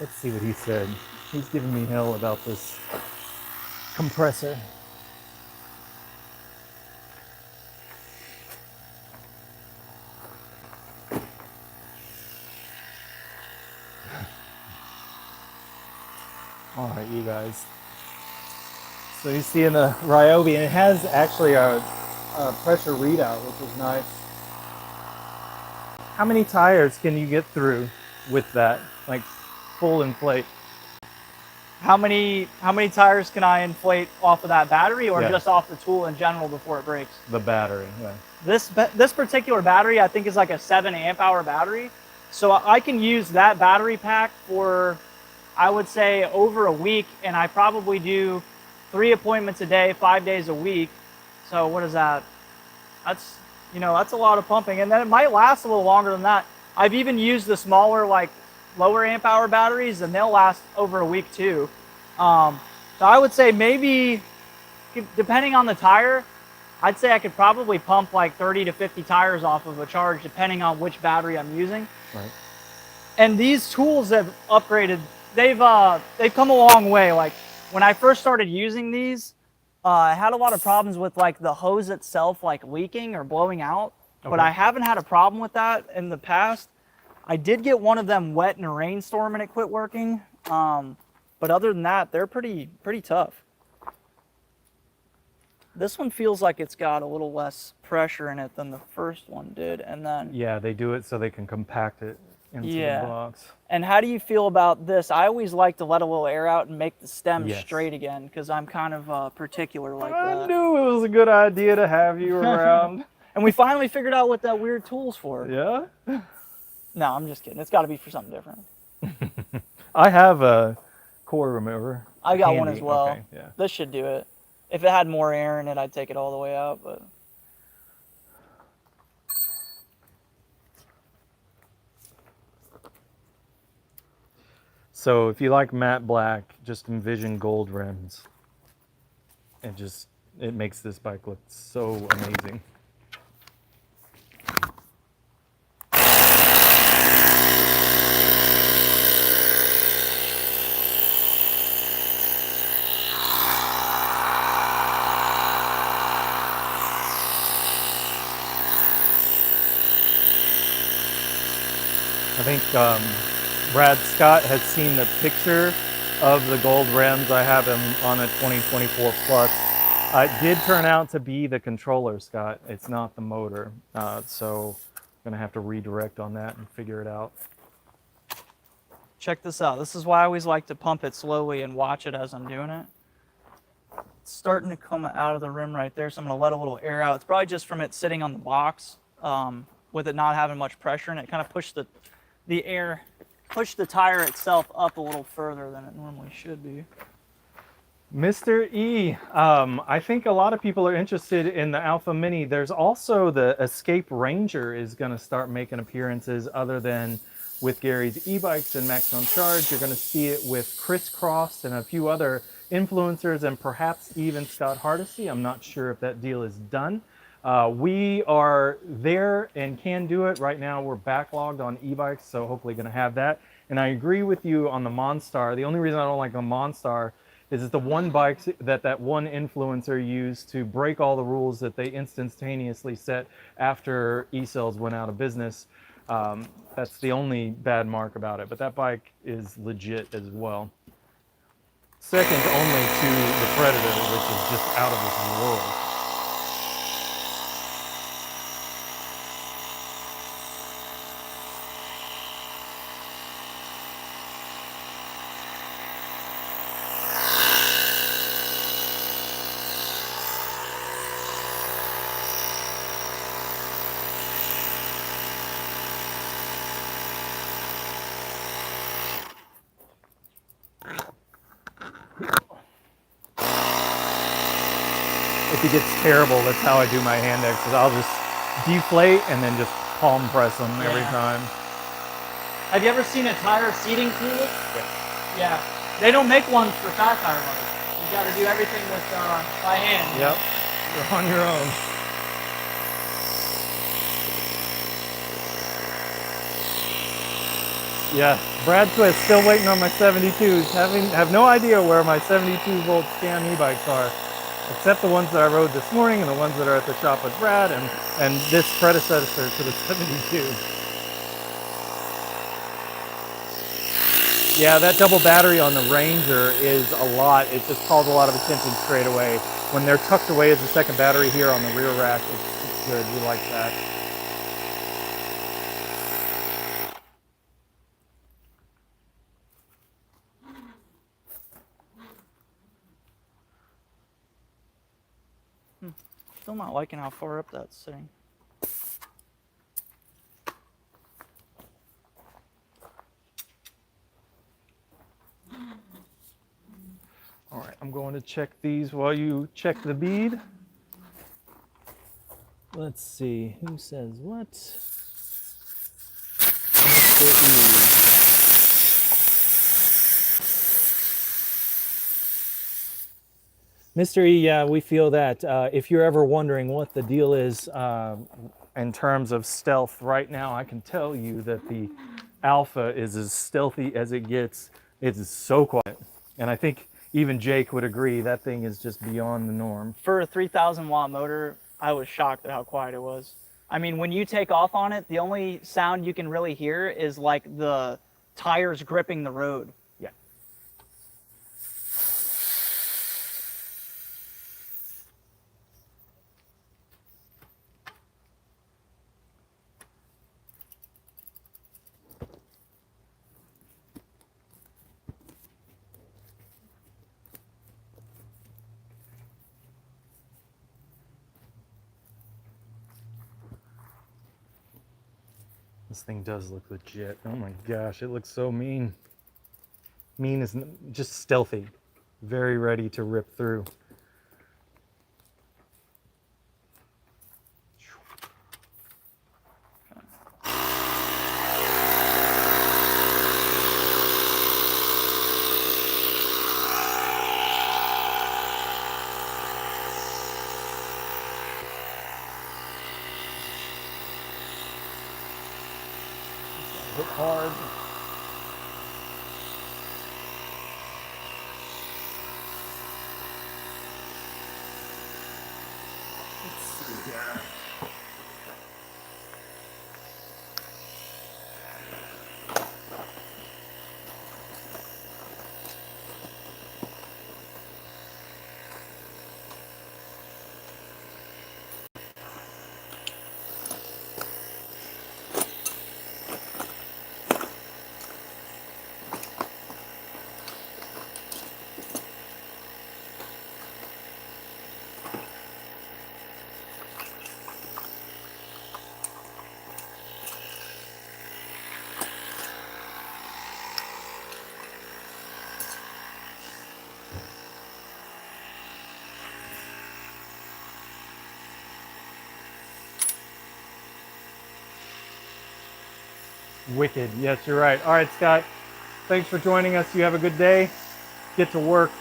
Let's see what he said. He's giving me hell about this compressor. All right, you guys. So you see in the Ryobi, and it has actually a pressure readout, which is nice. How many tires can you get through with that, like full inflate? How many tires can I inflate off of that battery, or Yeah. just off the tool in general before it breaks? The battery, yeah. This particular battery, I think, is like a 7 amp hour battery. So I can use that battery pack for, I would say, over a week, and I probably do 3 appointments a day, 5 days a week. So what is that? That's a lot of pumping, and then it might last a little longer than that. I've even used the smaller, like lower amp hour batteries, and they'll last over a week too. So I would say maybe, depending on the tire, I'd say I could probably pump like 30 to 50 tires off of a charge, depending on which battery I'm using. Right. And these tools have upgraded. They've come a long way. Like when I first started using these, I had a lot of problems with like the hose itself like leaking or blowing out, but I haven't had a problem with that in the past. I did get one of them wet in a rainstorm and it quit working. But other than that, they're pretty tough. This one feels like it's got a little less pressure in it than the first one did. And then Yeah, they do it so they can compact it into the box. And how do you feel about this? I always like to let a little air out and make the stem Yes. straight again, because I'm kind of particular like I that. knew it was a good idea to have you around. And we finally figured out what that weird tool's for. Yeah? No, I'm just kidding. It's got to be for something different. I have a core remover. I got one handy. as well. Okay, yeah. This should do it. If it had more air in it, I'd take it all the way out, but So if you like matte black, just envision gold rims. It makes this bike look so amazing. I think Brad Scott has seen the picture of the gold rims. I have him on a 2024 Plus. It did turn out to be the controller, Scott. It's not the motor. So Gonna have to redirect on that and figure it out. Check this out. This is why I always like to pump it slowly and watch it as I'm doing it. It's starting to come out of the rim right there, so I'm going to let a little air out. It's probably just from it sitting on the box with it not having much pressure, and it kind of pushed the air, pushed the tire itself up a little further than it normally should be. Mr. E, I think a lot of people are interested in the Alpha Mini. There's also the Escape Ranger is going to start making appearances other than with Gary's e-bikes and Maximum Charge. You're going to see it with Chris Cross and a few other influencers and perhaps even Scott Hardesty. I'm not sure if that deal is done. We are there and can do it. Right now we're backlogged on e-bikes, so hopefully going to have that. And I agree with you on the Monstar. The only reason I don't like the Monstar is it's the one bike that one influencer used to break all the rules that they instantaneously set after e-cells went out of business. That's the only bad mark about it, but that bike is legit as well. Second only to the Predator, which is just out of this world. If it gets terrible, that's how I do my hand X's. I'll just deflate and then just palm press them every time. Have you ever seen a tire seating tool? Yeah. Yeah. They don't make one for fat tire runners. You got to do everything with by hand. Yep. You're on your own. Yeah, Brad Twist still waiting on my 72s. Have no idea where my 72 volt scan e-bikes are, except the ones that I rode this morning and the ones that are at the shop with Brad and this predecessor to the 72. Yeah, that double battery on the Ranger is a lot. It just calls a lot of attention straight away. When they're tucked away as a second battery here on the rear rack, it's good. We like that. Still not liking how far up that's sitting. All right, I'm going to check these while you check the bead. Let's see, who says what? Mr. E. Mr. E, yeah, we feel that. If you're ever wondering what the deal is in terms of stealth, right now I can tell you that the Alpha is as stealthy as it gets. It is so quiet. And I think even Jake would agree that thing is just beyond the norm. For a 3,000 watt motor, I was shocked at how quiet it was. I mean, when you take off on it, the only sound you can really hear is like the tires gripping the road. Yeah. This thing does look legit. Oh my gosh, it looks so mean. Mean is just stealthy, very ready to rip through. Hit hard. Let's see here. Wicked. Yes, you're right. All right, Scott. Thanks for joining us. You have a good day. Get to work.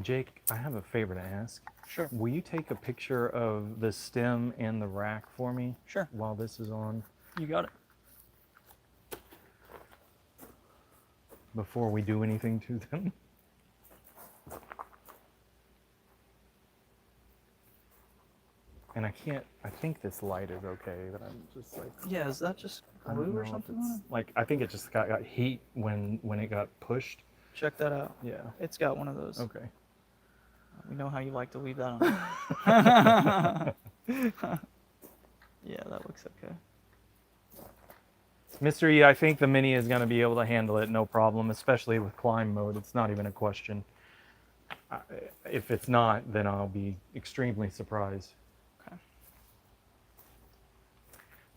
Jake, I have a favor to ask. Sure. Will you take a picture of the stem and the rack for me? Sure. While this is on? You got it. Before we do anything to them? And I think this light is okay, but I'm just like, Yeah, is that just I don't glue know or if something it's, on it? like, I think it just got heat when it got pushed. Check that out. Yeah. It's got one of those. Okay. We know how you like to leave that on. Yeah, that looks okay. Mr. E, I think the Mini is going to be able to handle it, no problem, especially with climb mode. It's not even a question. If it's not, then I'll be extremely surprised. Okay.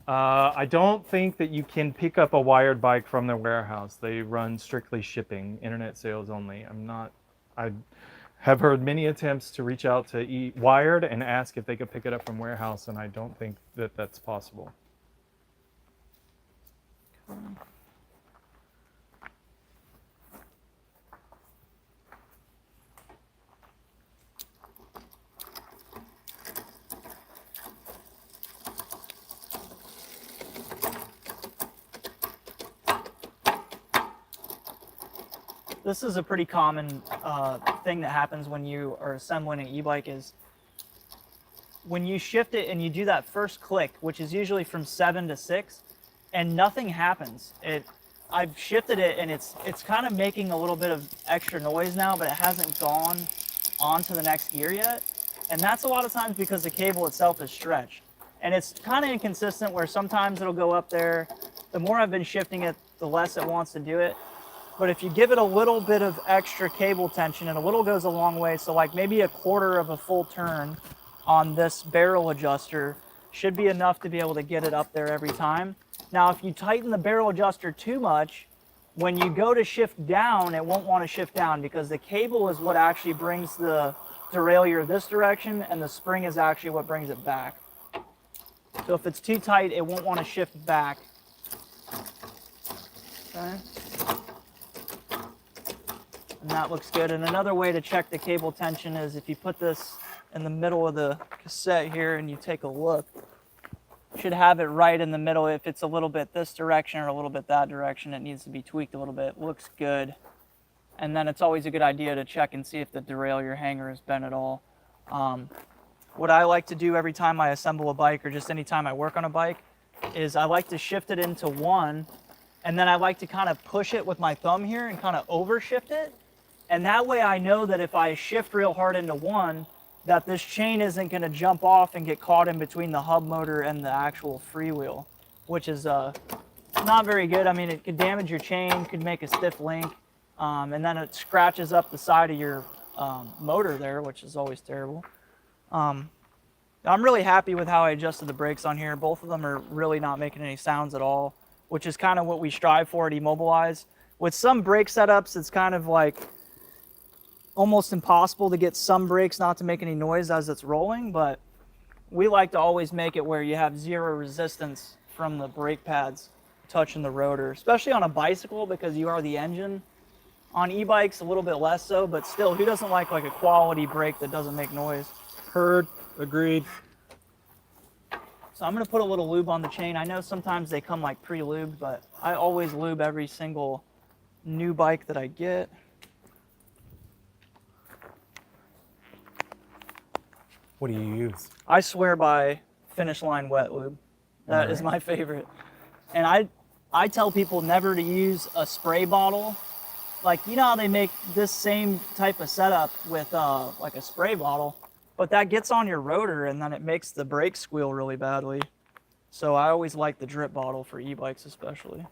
I don't think that you can pick up a wired bike from their warehouse. They run strictly shipping, internet sales only. I have heard many attempts to reach out to Wired and ask if they could pick it up from warehouse, and I don't think that that's possible. This is a pretty common thing that happens when you are assembling an e-bike is when you shift it and you do that first click, which is usually from 7 to 6, and nothing happens. I've shifted it and it's kind of making a little bit of extra noise now, but it hasn't gone on to the next gear yet. And that's a lot of times because the cable itself is stretched. And it's kind of inconsistent where sometimes it'll go up there. The more I've been shifting it, the less it wants to do it. But if you give it a little bit of extra cable tension, and a little goes a long way, so like maybe a quarter of a full turn on this barrel adjuster should be enough to be able to get it up there every time. Now, if you tighten the barrel adjuster too much, when you go to shift down, it won't want to shift down because the cable is what actually brings the derailleur this direction, and the spring is actually what brings it back. So if it's too tight, it won't want to shift back. Okay. And that looks good. And another way to check the cable tension is if you put this in the middle of the cassette here and you take a look, you should have it right in the middle. If it's a little bit this direction or a little bit that direction, it needs to be tweaked a little bit. It looks good. And then it's always a good idea to check and see if the derailleur hanger is bent at all. What I like to do every time I assemble a bike or just anytime I work on a bike is I like to shift it into one, and then I like to kind of push it with my thumb here and kind of overshift it. And that way I know that if I shift real hard into one, that this chain isn't going to jump off and get caught in between the hub motor and the actual freewheel, which is not very good. I mean, it could damage your chain, could make a stiff link, and then it scratches up the side of your motor there, which is always terrible. I'm really happy with how I adjusted the brakes on here. Both of them are really not making any sounds at all, which is kind of what we strive for at E-Mobilize. With some brake setups, it's kind of like almost impossible to get some brakes not to make any noise as it's rolling, but we like to always make it where you have zero resistance from the brake pads touching the rotor, especially on a bicycle because you are the engine. On e-bikes, a little bit less so, but still, who doesn't like a quality brake that doesn't make noise? Heard. Agreed. So I'm going to put a little lube on the chain. I know sometimes they come like pre-lubed, but I always lube every single new bike that I get. What do you use? I swear by Finish Line wet lube. That is my favorite. And I tell people never to use a spray bottle. Like, you know how they make this same type of setup with like a spray bottle, but that gets on your rotor and then it makes the brakes squeal really badly. So I always like the drip bottle for e-bikes especially.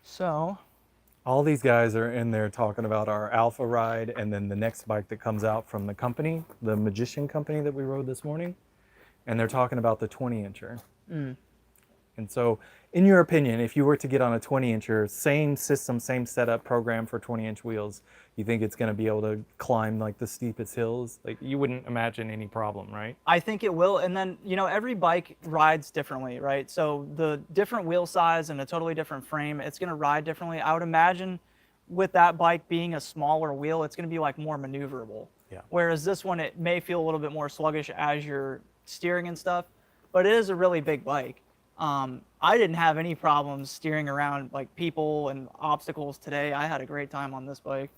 So All these guys are in there talking about our Alpha ride and then the next bike that comes out from the company, the Magician company that we rode this morning. And they're talking about the 20-incher. And so, in your opinion, if you were to get on a 20-incher, same system, same setup program for 20-inch wheels, you think it's going to be able to climb like the steepest hills? Like, you wouldn't imagine any problem, right? I think it will. And then, you know, every bike rides differently, right? So the different wheel size and a totally different frame, it's going to ride differently. I would imagine with that bike being a smaller wheel, it's going to be like more maneuverable. Yeah. Whereas this one, it may feel a little bit more sluggish as you're steering and stuff, but it is a really big bike. I didn't have any problems steering around like people and obstacles today. I had a great time on this bike.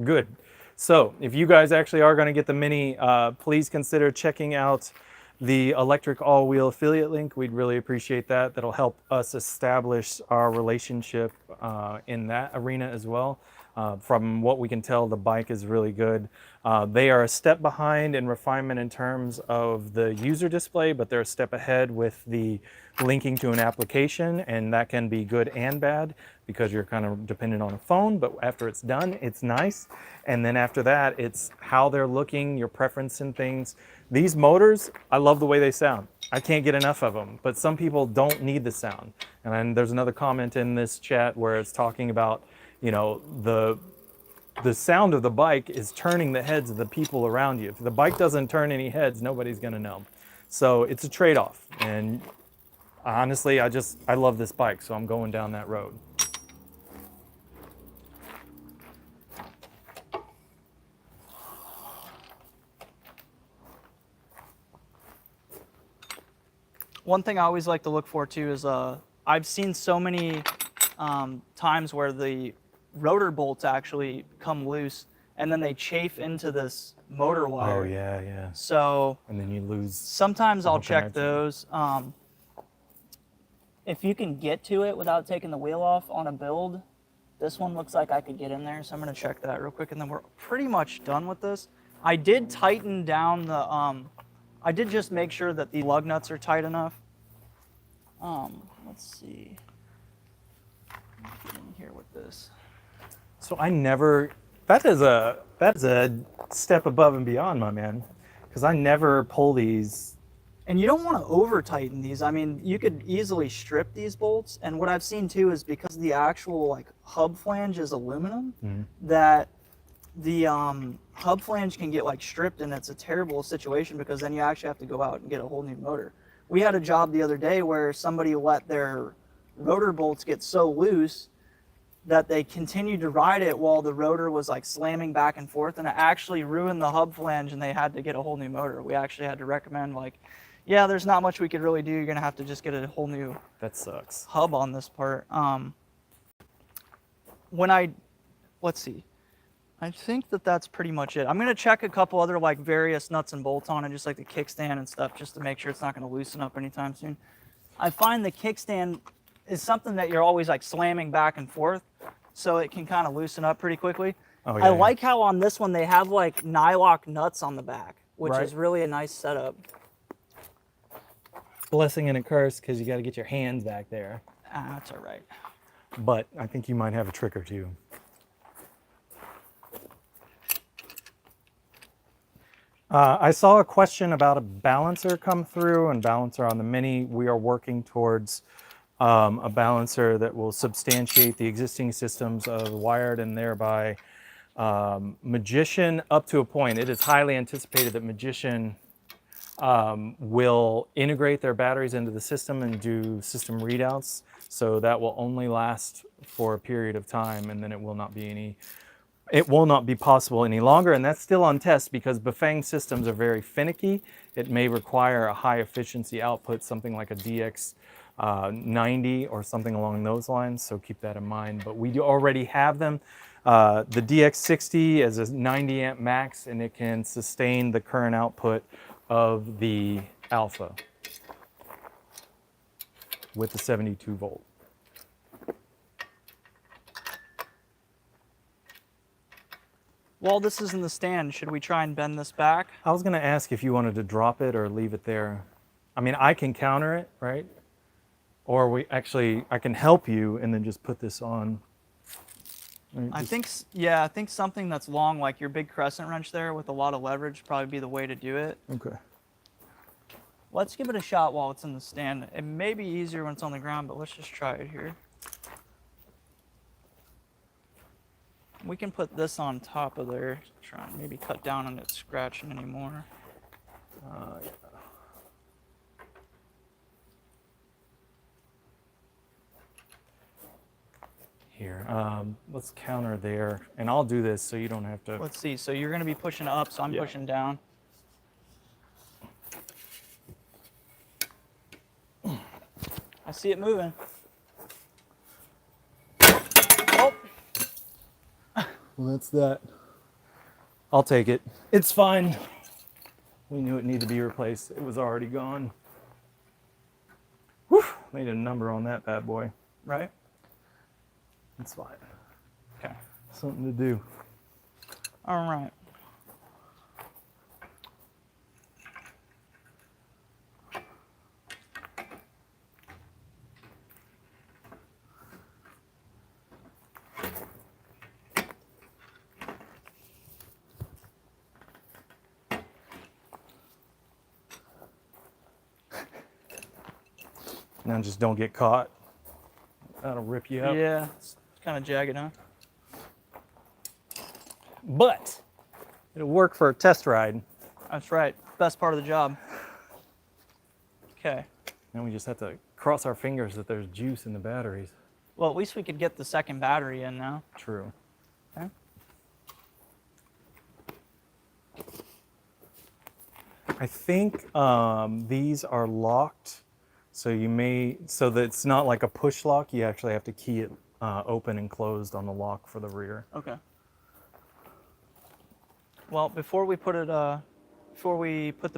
Good. So if you guys actually are going to get the Mini, please consider checking out the Electric All Wheel affiliate link. We'd really appreciate that. That'll help us establish our relationship in that arena as well. From what we can tell, the bike is really good. They are a step behind in refinement in terms of the user display, but they're a step ahead with the linking to an application, and that can be good and bad because you're kind of dependent on a phone, but after it's done, it's nice. And then after that, it's how they're looking, your preference in things. These motors, I love the way they sound. I can't get enough of them, but some people don't need the sound. And then there's another comment in this chat where it's talking about, you know, the sound of the bike is turning the heads of the people around you. If the bike doesn't turn any heads, nobody's gonna know. So it's a trade-off. And honestly, I love this bike, so I'm going down that road. One thing I always like to look for too is I've seen so many times where the rotor bolts actually come loose and then they chafe into this motor wire. Oh yeah, yeah. So And then you lose. sometimes the I'll whole check connection. those. If you can get to it without taking the wheel off on a build, this one looks like I could get in there. So I'm gonna check that real quick and then we're pretty much done with this. I did tighten down the, I did just make sure that the lug nuts are tight enough. Let's see. Get in here with this. So that is a step above and beyond, my man, because I never pull these. And you don't want to over tighten these. I mean, you could easily strip these bolts. And what I've seen too is because the actual like hub flange is aluminum, that the hub flange can get like stripped, and it's a terrible situation because then you actually have to go out and get a whole new motor. We had a job the other day where somebody let their rotor bolts get so loose that they continued to ride it while the rotor was like slamming back and forth, and it actually ruined the hub flange and they had to get a whole new motor. We actually had to recommend like, yeah, there's not much we could really do. You're gonna have to just get a whole new That sucks. hub on this part. Let's see. I think that that's pretty much it. I'm gonna check a couple other like various nuts and bolts on it, just like the kickstand and stuff, just to make sure it's not gonna loosen up anytime soon. I find the kickstand is something that you're always like slamming back and forth, so it can kind of loosen up pretty quickly. Oh, yeah, I yeah. like how on this one they have like nylock nuts on the back, which Right. is really a nice setup. Blessing and a curse because you got to get your hands back there. That's all right. But I think you might have a trick or two. I saw a question about a balancer come through, and balancer on the Mini. We are working towards a balancer that will substantiate the existing systems of wired and thereby Magician up to a point. It is highly anticipated that Magician will integrate their batteries into the system and do system readouts. So that will only last for a period of time, and then it will not be possible any longer. And that's still on test because Bafang systems are very finicky. It may require a high efficiency output, something like a DX 90 or something along those lines. So keep that in mind. But we do already have them. The DX60 is a 90 amp max, and it can sustain the current output of the Alpha with the 72 volt. While this is in the stand, should we try and bend this back? I was going to ask if you wanted to drop it or leave it there. I mean, I can counter it, right? Or I can help you and then just put this on. I think, yeah, I think something that's long, like your big crescent wrench there with a lot of leverage, would probably be the way to do it. Okay. Let's give it a shot while it's in the stand. It may be easier when it's on the ground, but let's just try it here. We can put this on top of there, try and maybe cut down on it scratching anymore. Yeah. Here, let's counter there, and I'll do this so you don't have to. Let's see, so you're gonna be pushing up, so I'm pushing down. I see it moving. Oh! Well, that's that. I'll take it. It's fine. We knew it needed to be replaced. It was already gone. Whew, made a number on that bad boy. Right? It's fine. Okay. Something to do. All right. Now just don't get caught. That'll rip you up. Yeah, it's kind of jagged, huh? But it'll work for a test ride. That's right. Best part of the job. Okay. Now we just have to cross our fingers that there's juice in the batteries. Well, at least we could get the second battery in now. True. Okay. I think these are locked, so so that it's not like a push lock. You actually have to key it open and closed on the lock for the rear. Okay. Well, before we put the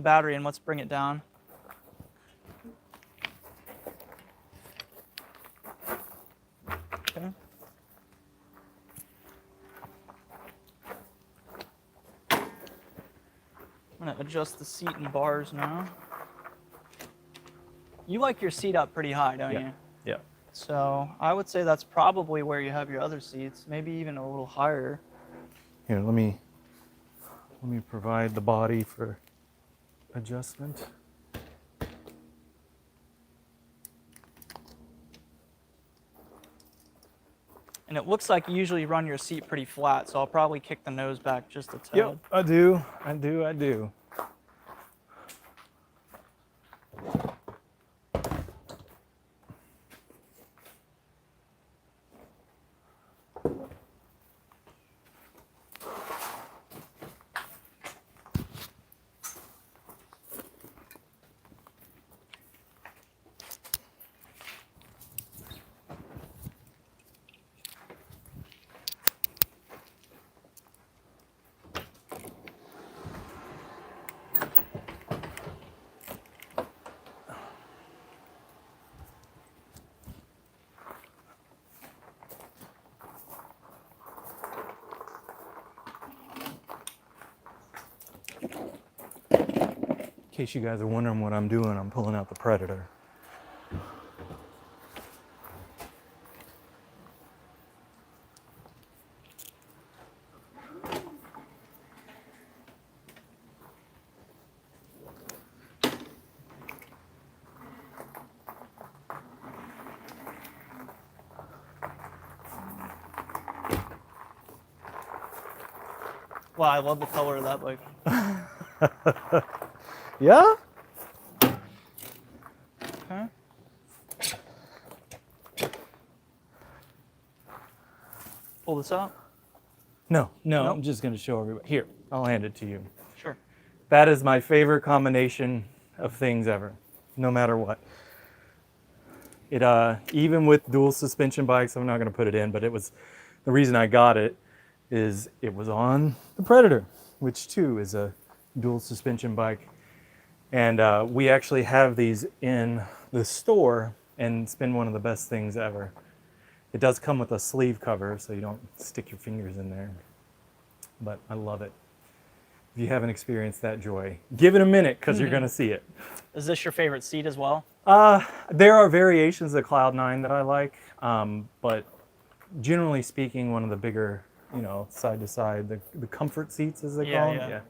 battery in, let's bring it down. Okay. I'm gonna adjust the seat and bars now. You like your seat up pretty high, don't you? Yeah. So I would say that's probably where you have your other seats, maybe even a little higher. Here, let me provide the body for adjustment. And it looks like you usually run your seat pretty flat, so I'll probably kick the nose back just a tad. Yep, I do. In case you guys are wondering what I'm doing, I'm pulling out the Predator. Wow, I love the color of that bike. Yeah? Okay. Pull this out? No, Nope. I'm just going to show everybody. Here, I'll hand it to you. Sure. That is my favorite combination of things ever, no matter what. It even with dual suspension bikes, I'm not going to put it in, but it was the reason I got it is it was on the Predator, which too is a dual suspension bike. And we actually have these in the store, and it's been one of the best things ever. It does come with a sleeve cover, so you don't stick your fingers in there. But I love it. If you haven't experienced that joy, give it a minute, because you're going to see it. Is this your favorite seat as well? There are variations of Cloud9 that I like, but generally speaking, one of the bigger, you know, side to side, the comfort seats as they call them. Yeah.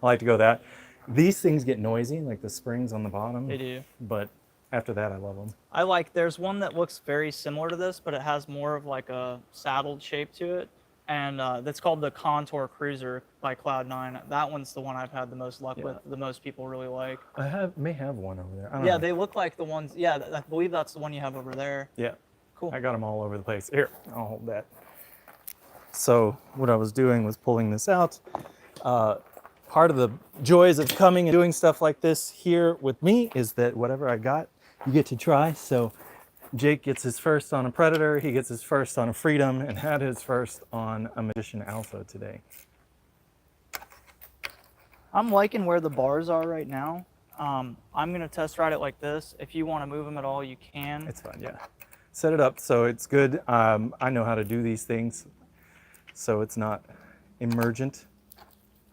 I like to go that. These things get noisy, like the springs on the bottom. They do. But after that, I love them. I like, there's one that looks very similar to this, but it has more of like a saddled shape to it. And that's called the Contour Cruiser by Cloud9. That one's the one I've had the most luck with, the most people really like. I may have one over there. I don't Yeah, know. they look like the ones, yeah, I believe that's the one you have over there. Yeah. Cool. I got them all over the place. Here, I'll hold that. So what I was doing was pulling this out. Part of the joys of coming and doing stuff like this here with me is that whatever I got, you get to try. So Jake gets his first on a Predator, he gets his first on a Freedom, and had his first on a Magician Alpha today. I'm liking where the bars are right now. I'm gonna test ride it like this. If you want to move them at all, you can. It's fine, yeah. Set it up so it's good. I know how to do these things, so it's not emergent.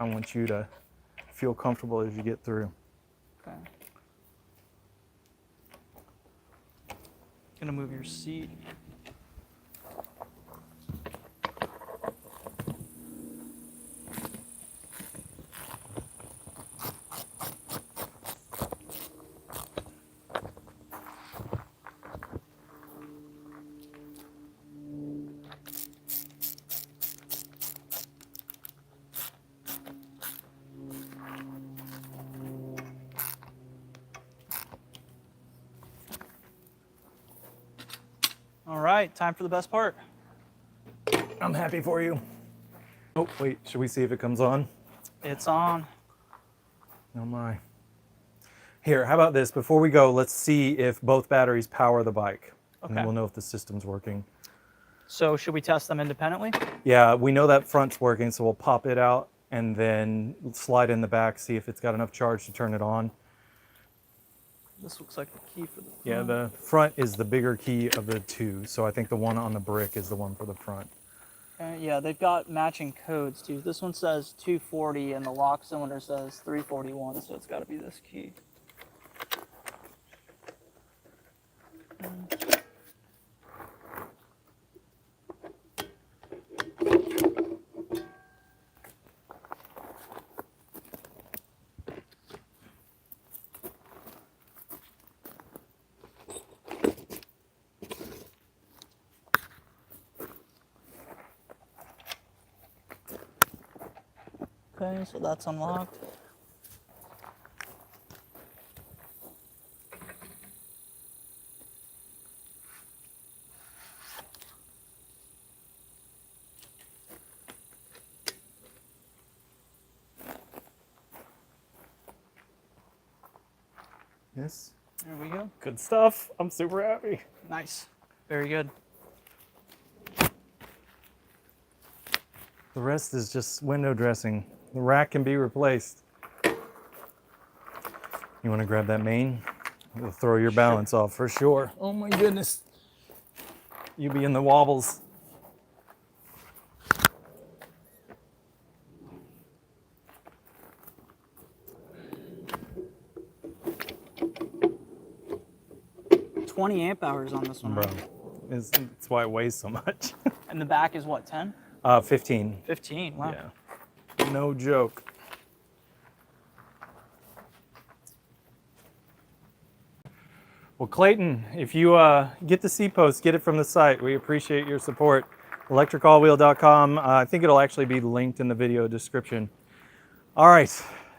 I want you to feel comfortable as you get through. Okay. Gonna move your seat. All right, time for the best part. I'm happy for you. Oh, wait, should we see if it comes on? It's on. Oh my. Here, how about this? Before we go, let's see if both batteries power the bike. And then Okay. we'll know if the system's working. So should we test them independently? Yeah, we know that front's working, so we'll pop it out and then slide in the back, see if it's got enough charge to turn it on. This looks like the key for the front. Yeah, the front is the bigger key of the two, so I think the one on the brick is the one for the front. Yeah, they've got matching codes too. This one says 240 and the lock cylinder says 341, so it's got to be this key. Okay, so that's unlocked. Yes. There we go. Good stuff. I'm super happy. Nice. Very good. The rest is just window dressing. The rack can be replaced. You want to grab that main? It'll throw your balance off for sure. Oh my goodness. You be in the wobbles. $20 amp hours on this one. Bro, it's why it weighs so much. And the back is what, 10? 15. 15, wow. Yeah, no joke. Well, Clayton, if you get the C-Post, get it from the site. We appreciate your support. ElectricAllWheel.com. I think it'll actually be linked in the video description. All right,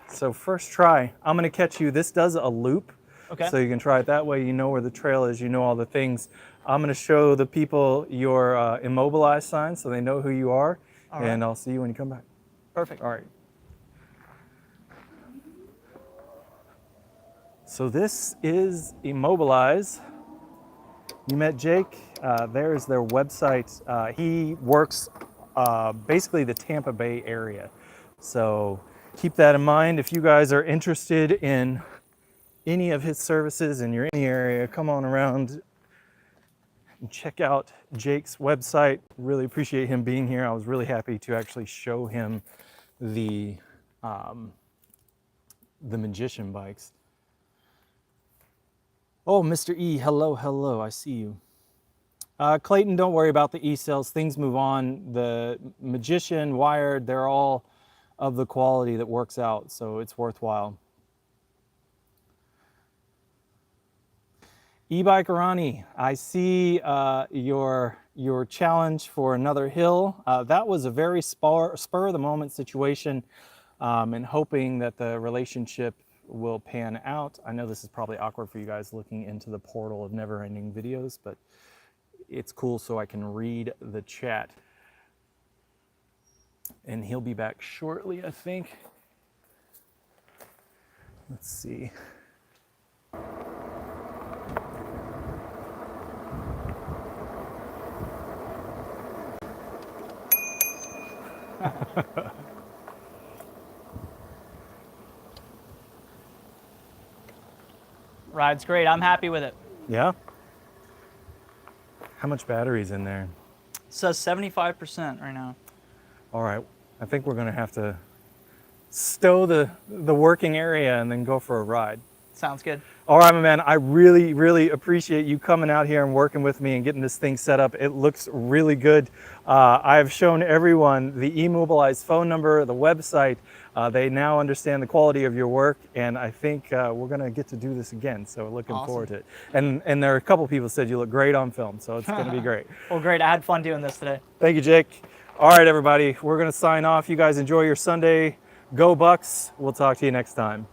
so first try. I'm gonna catch you. This does a loop. Okay. So you can try it that way. You know where the trail is. You know all the things. I'm going to show the people your immobilize sign so they know who you are. All right. And I'll see you when you come back. Perfect. All right. So this is E-Mobilize. You met Jake. There's their website. He works basically the Tampa Bay area. So keep that in mind. If you guys are interested in any of his services and you're in the area, come on around and check out Jake's website. Really appreciate him being here. I was really happy to actually show him the Magician bikes. Oh, Mr. E, hello, hello, I see you. Clayton, don't worry about the E-cells. Things move on. The Magician, Wired, they're all of the quality that works out, so it's worthwhile. E-Bike Arani, I see your challenge for another hill. That was a very spur of the moment situation, and hoping that the relationship will pan out. I know this is probably awkward for you guys looking into the portal of never-ending videos, but it's cool so I can read the chat. And he'll be back shortly, I think. Let's see. Ride's great. I'm happy with it. Yeah? How much battery's in there? It says 75% right now. All right, I think we're gonna have to stow the working area and then go for a ride. Sounds good. All right, my man, I really, really appreciate you coming out here and working with me and getting this thing set up. It looks really good. I've shown everyone the E-Mobilize phone number, the website. They now understand the quality of your work, and I think we're gonna get to do this again, so looking Awesome. forward to it. And there are a couple people said you look great on film, so it's gonna be great. Well, great. I had fun doing this today. Thank you, Jake. All right, everybody, we're gonna sign off. You guys enjoy your Sunday. Go Bucks. We'll talk to you next time.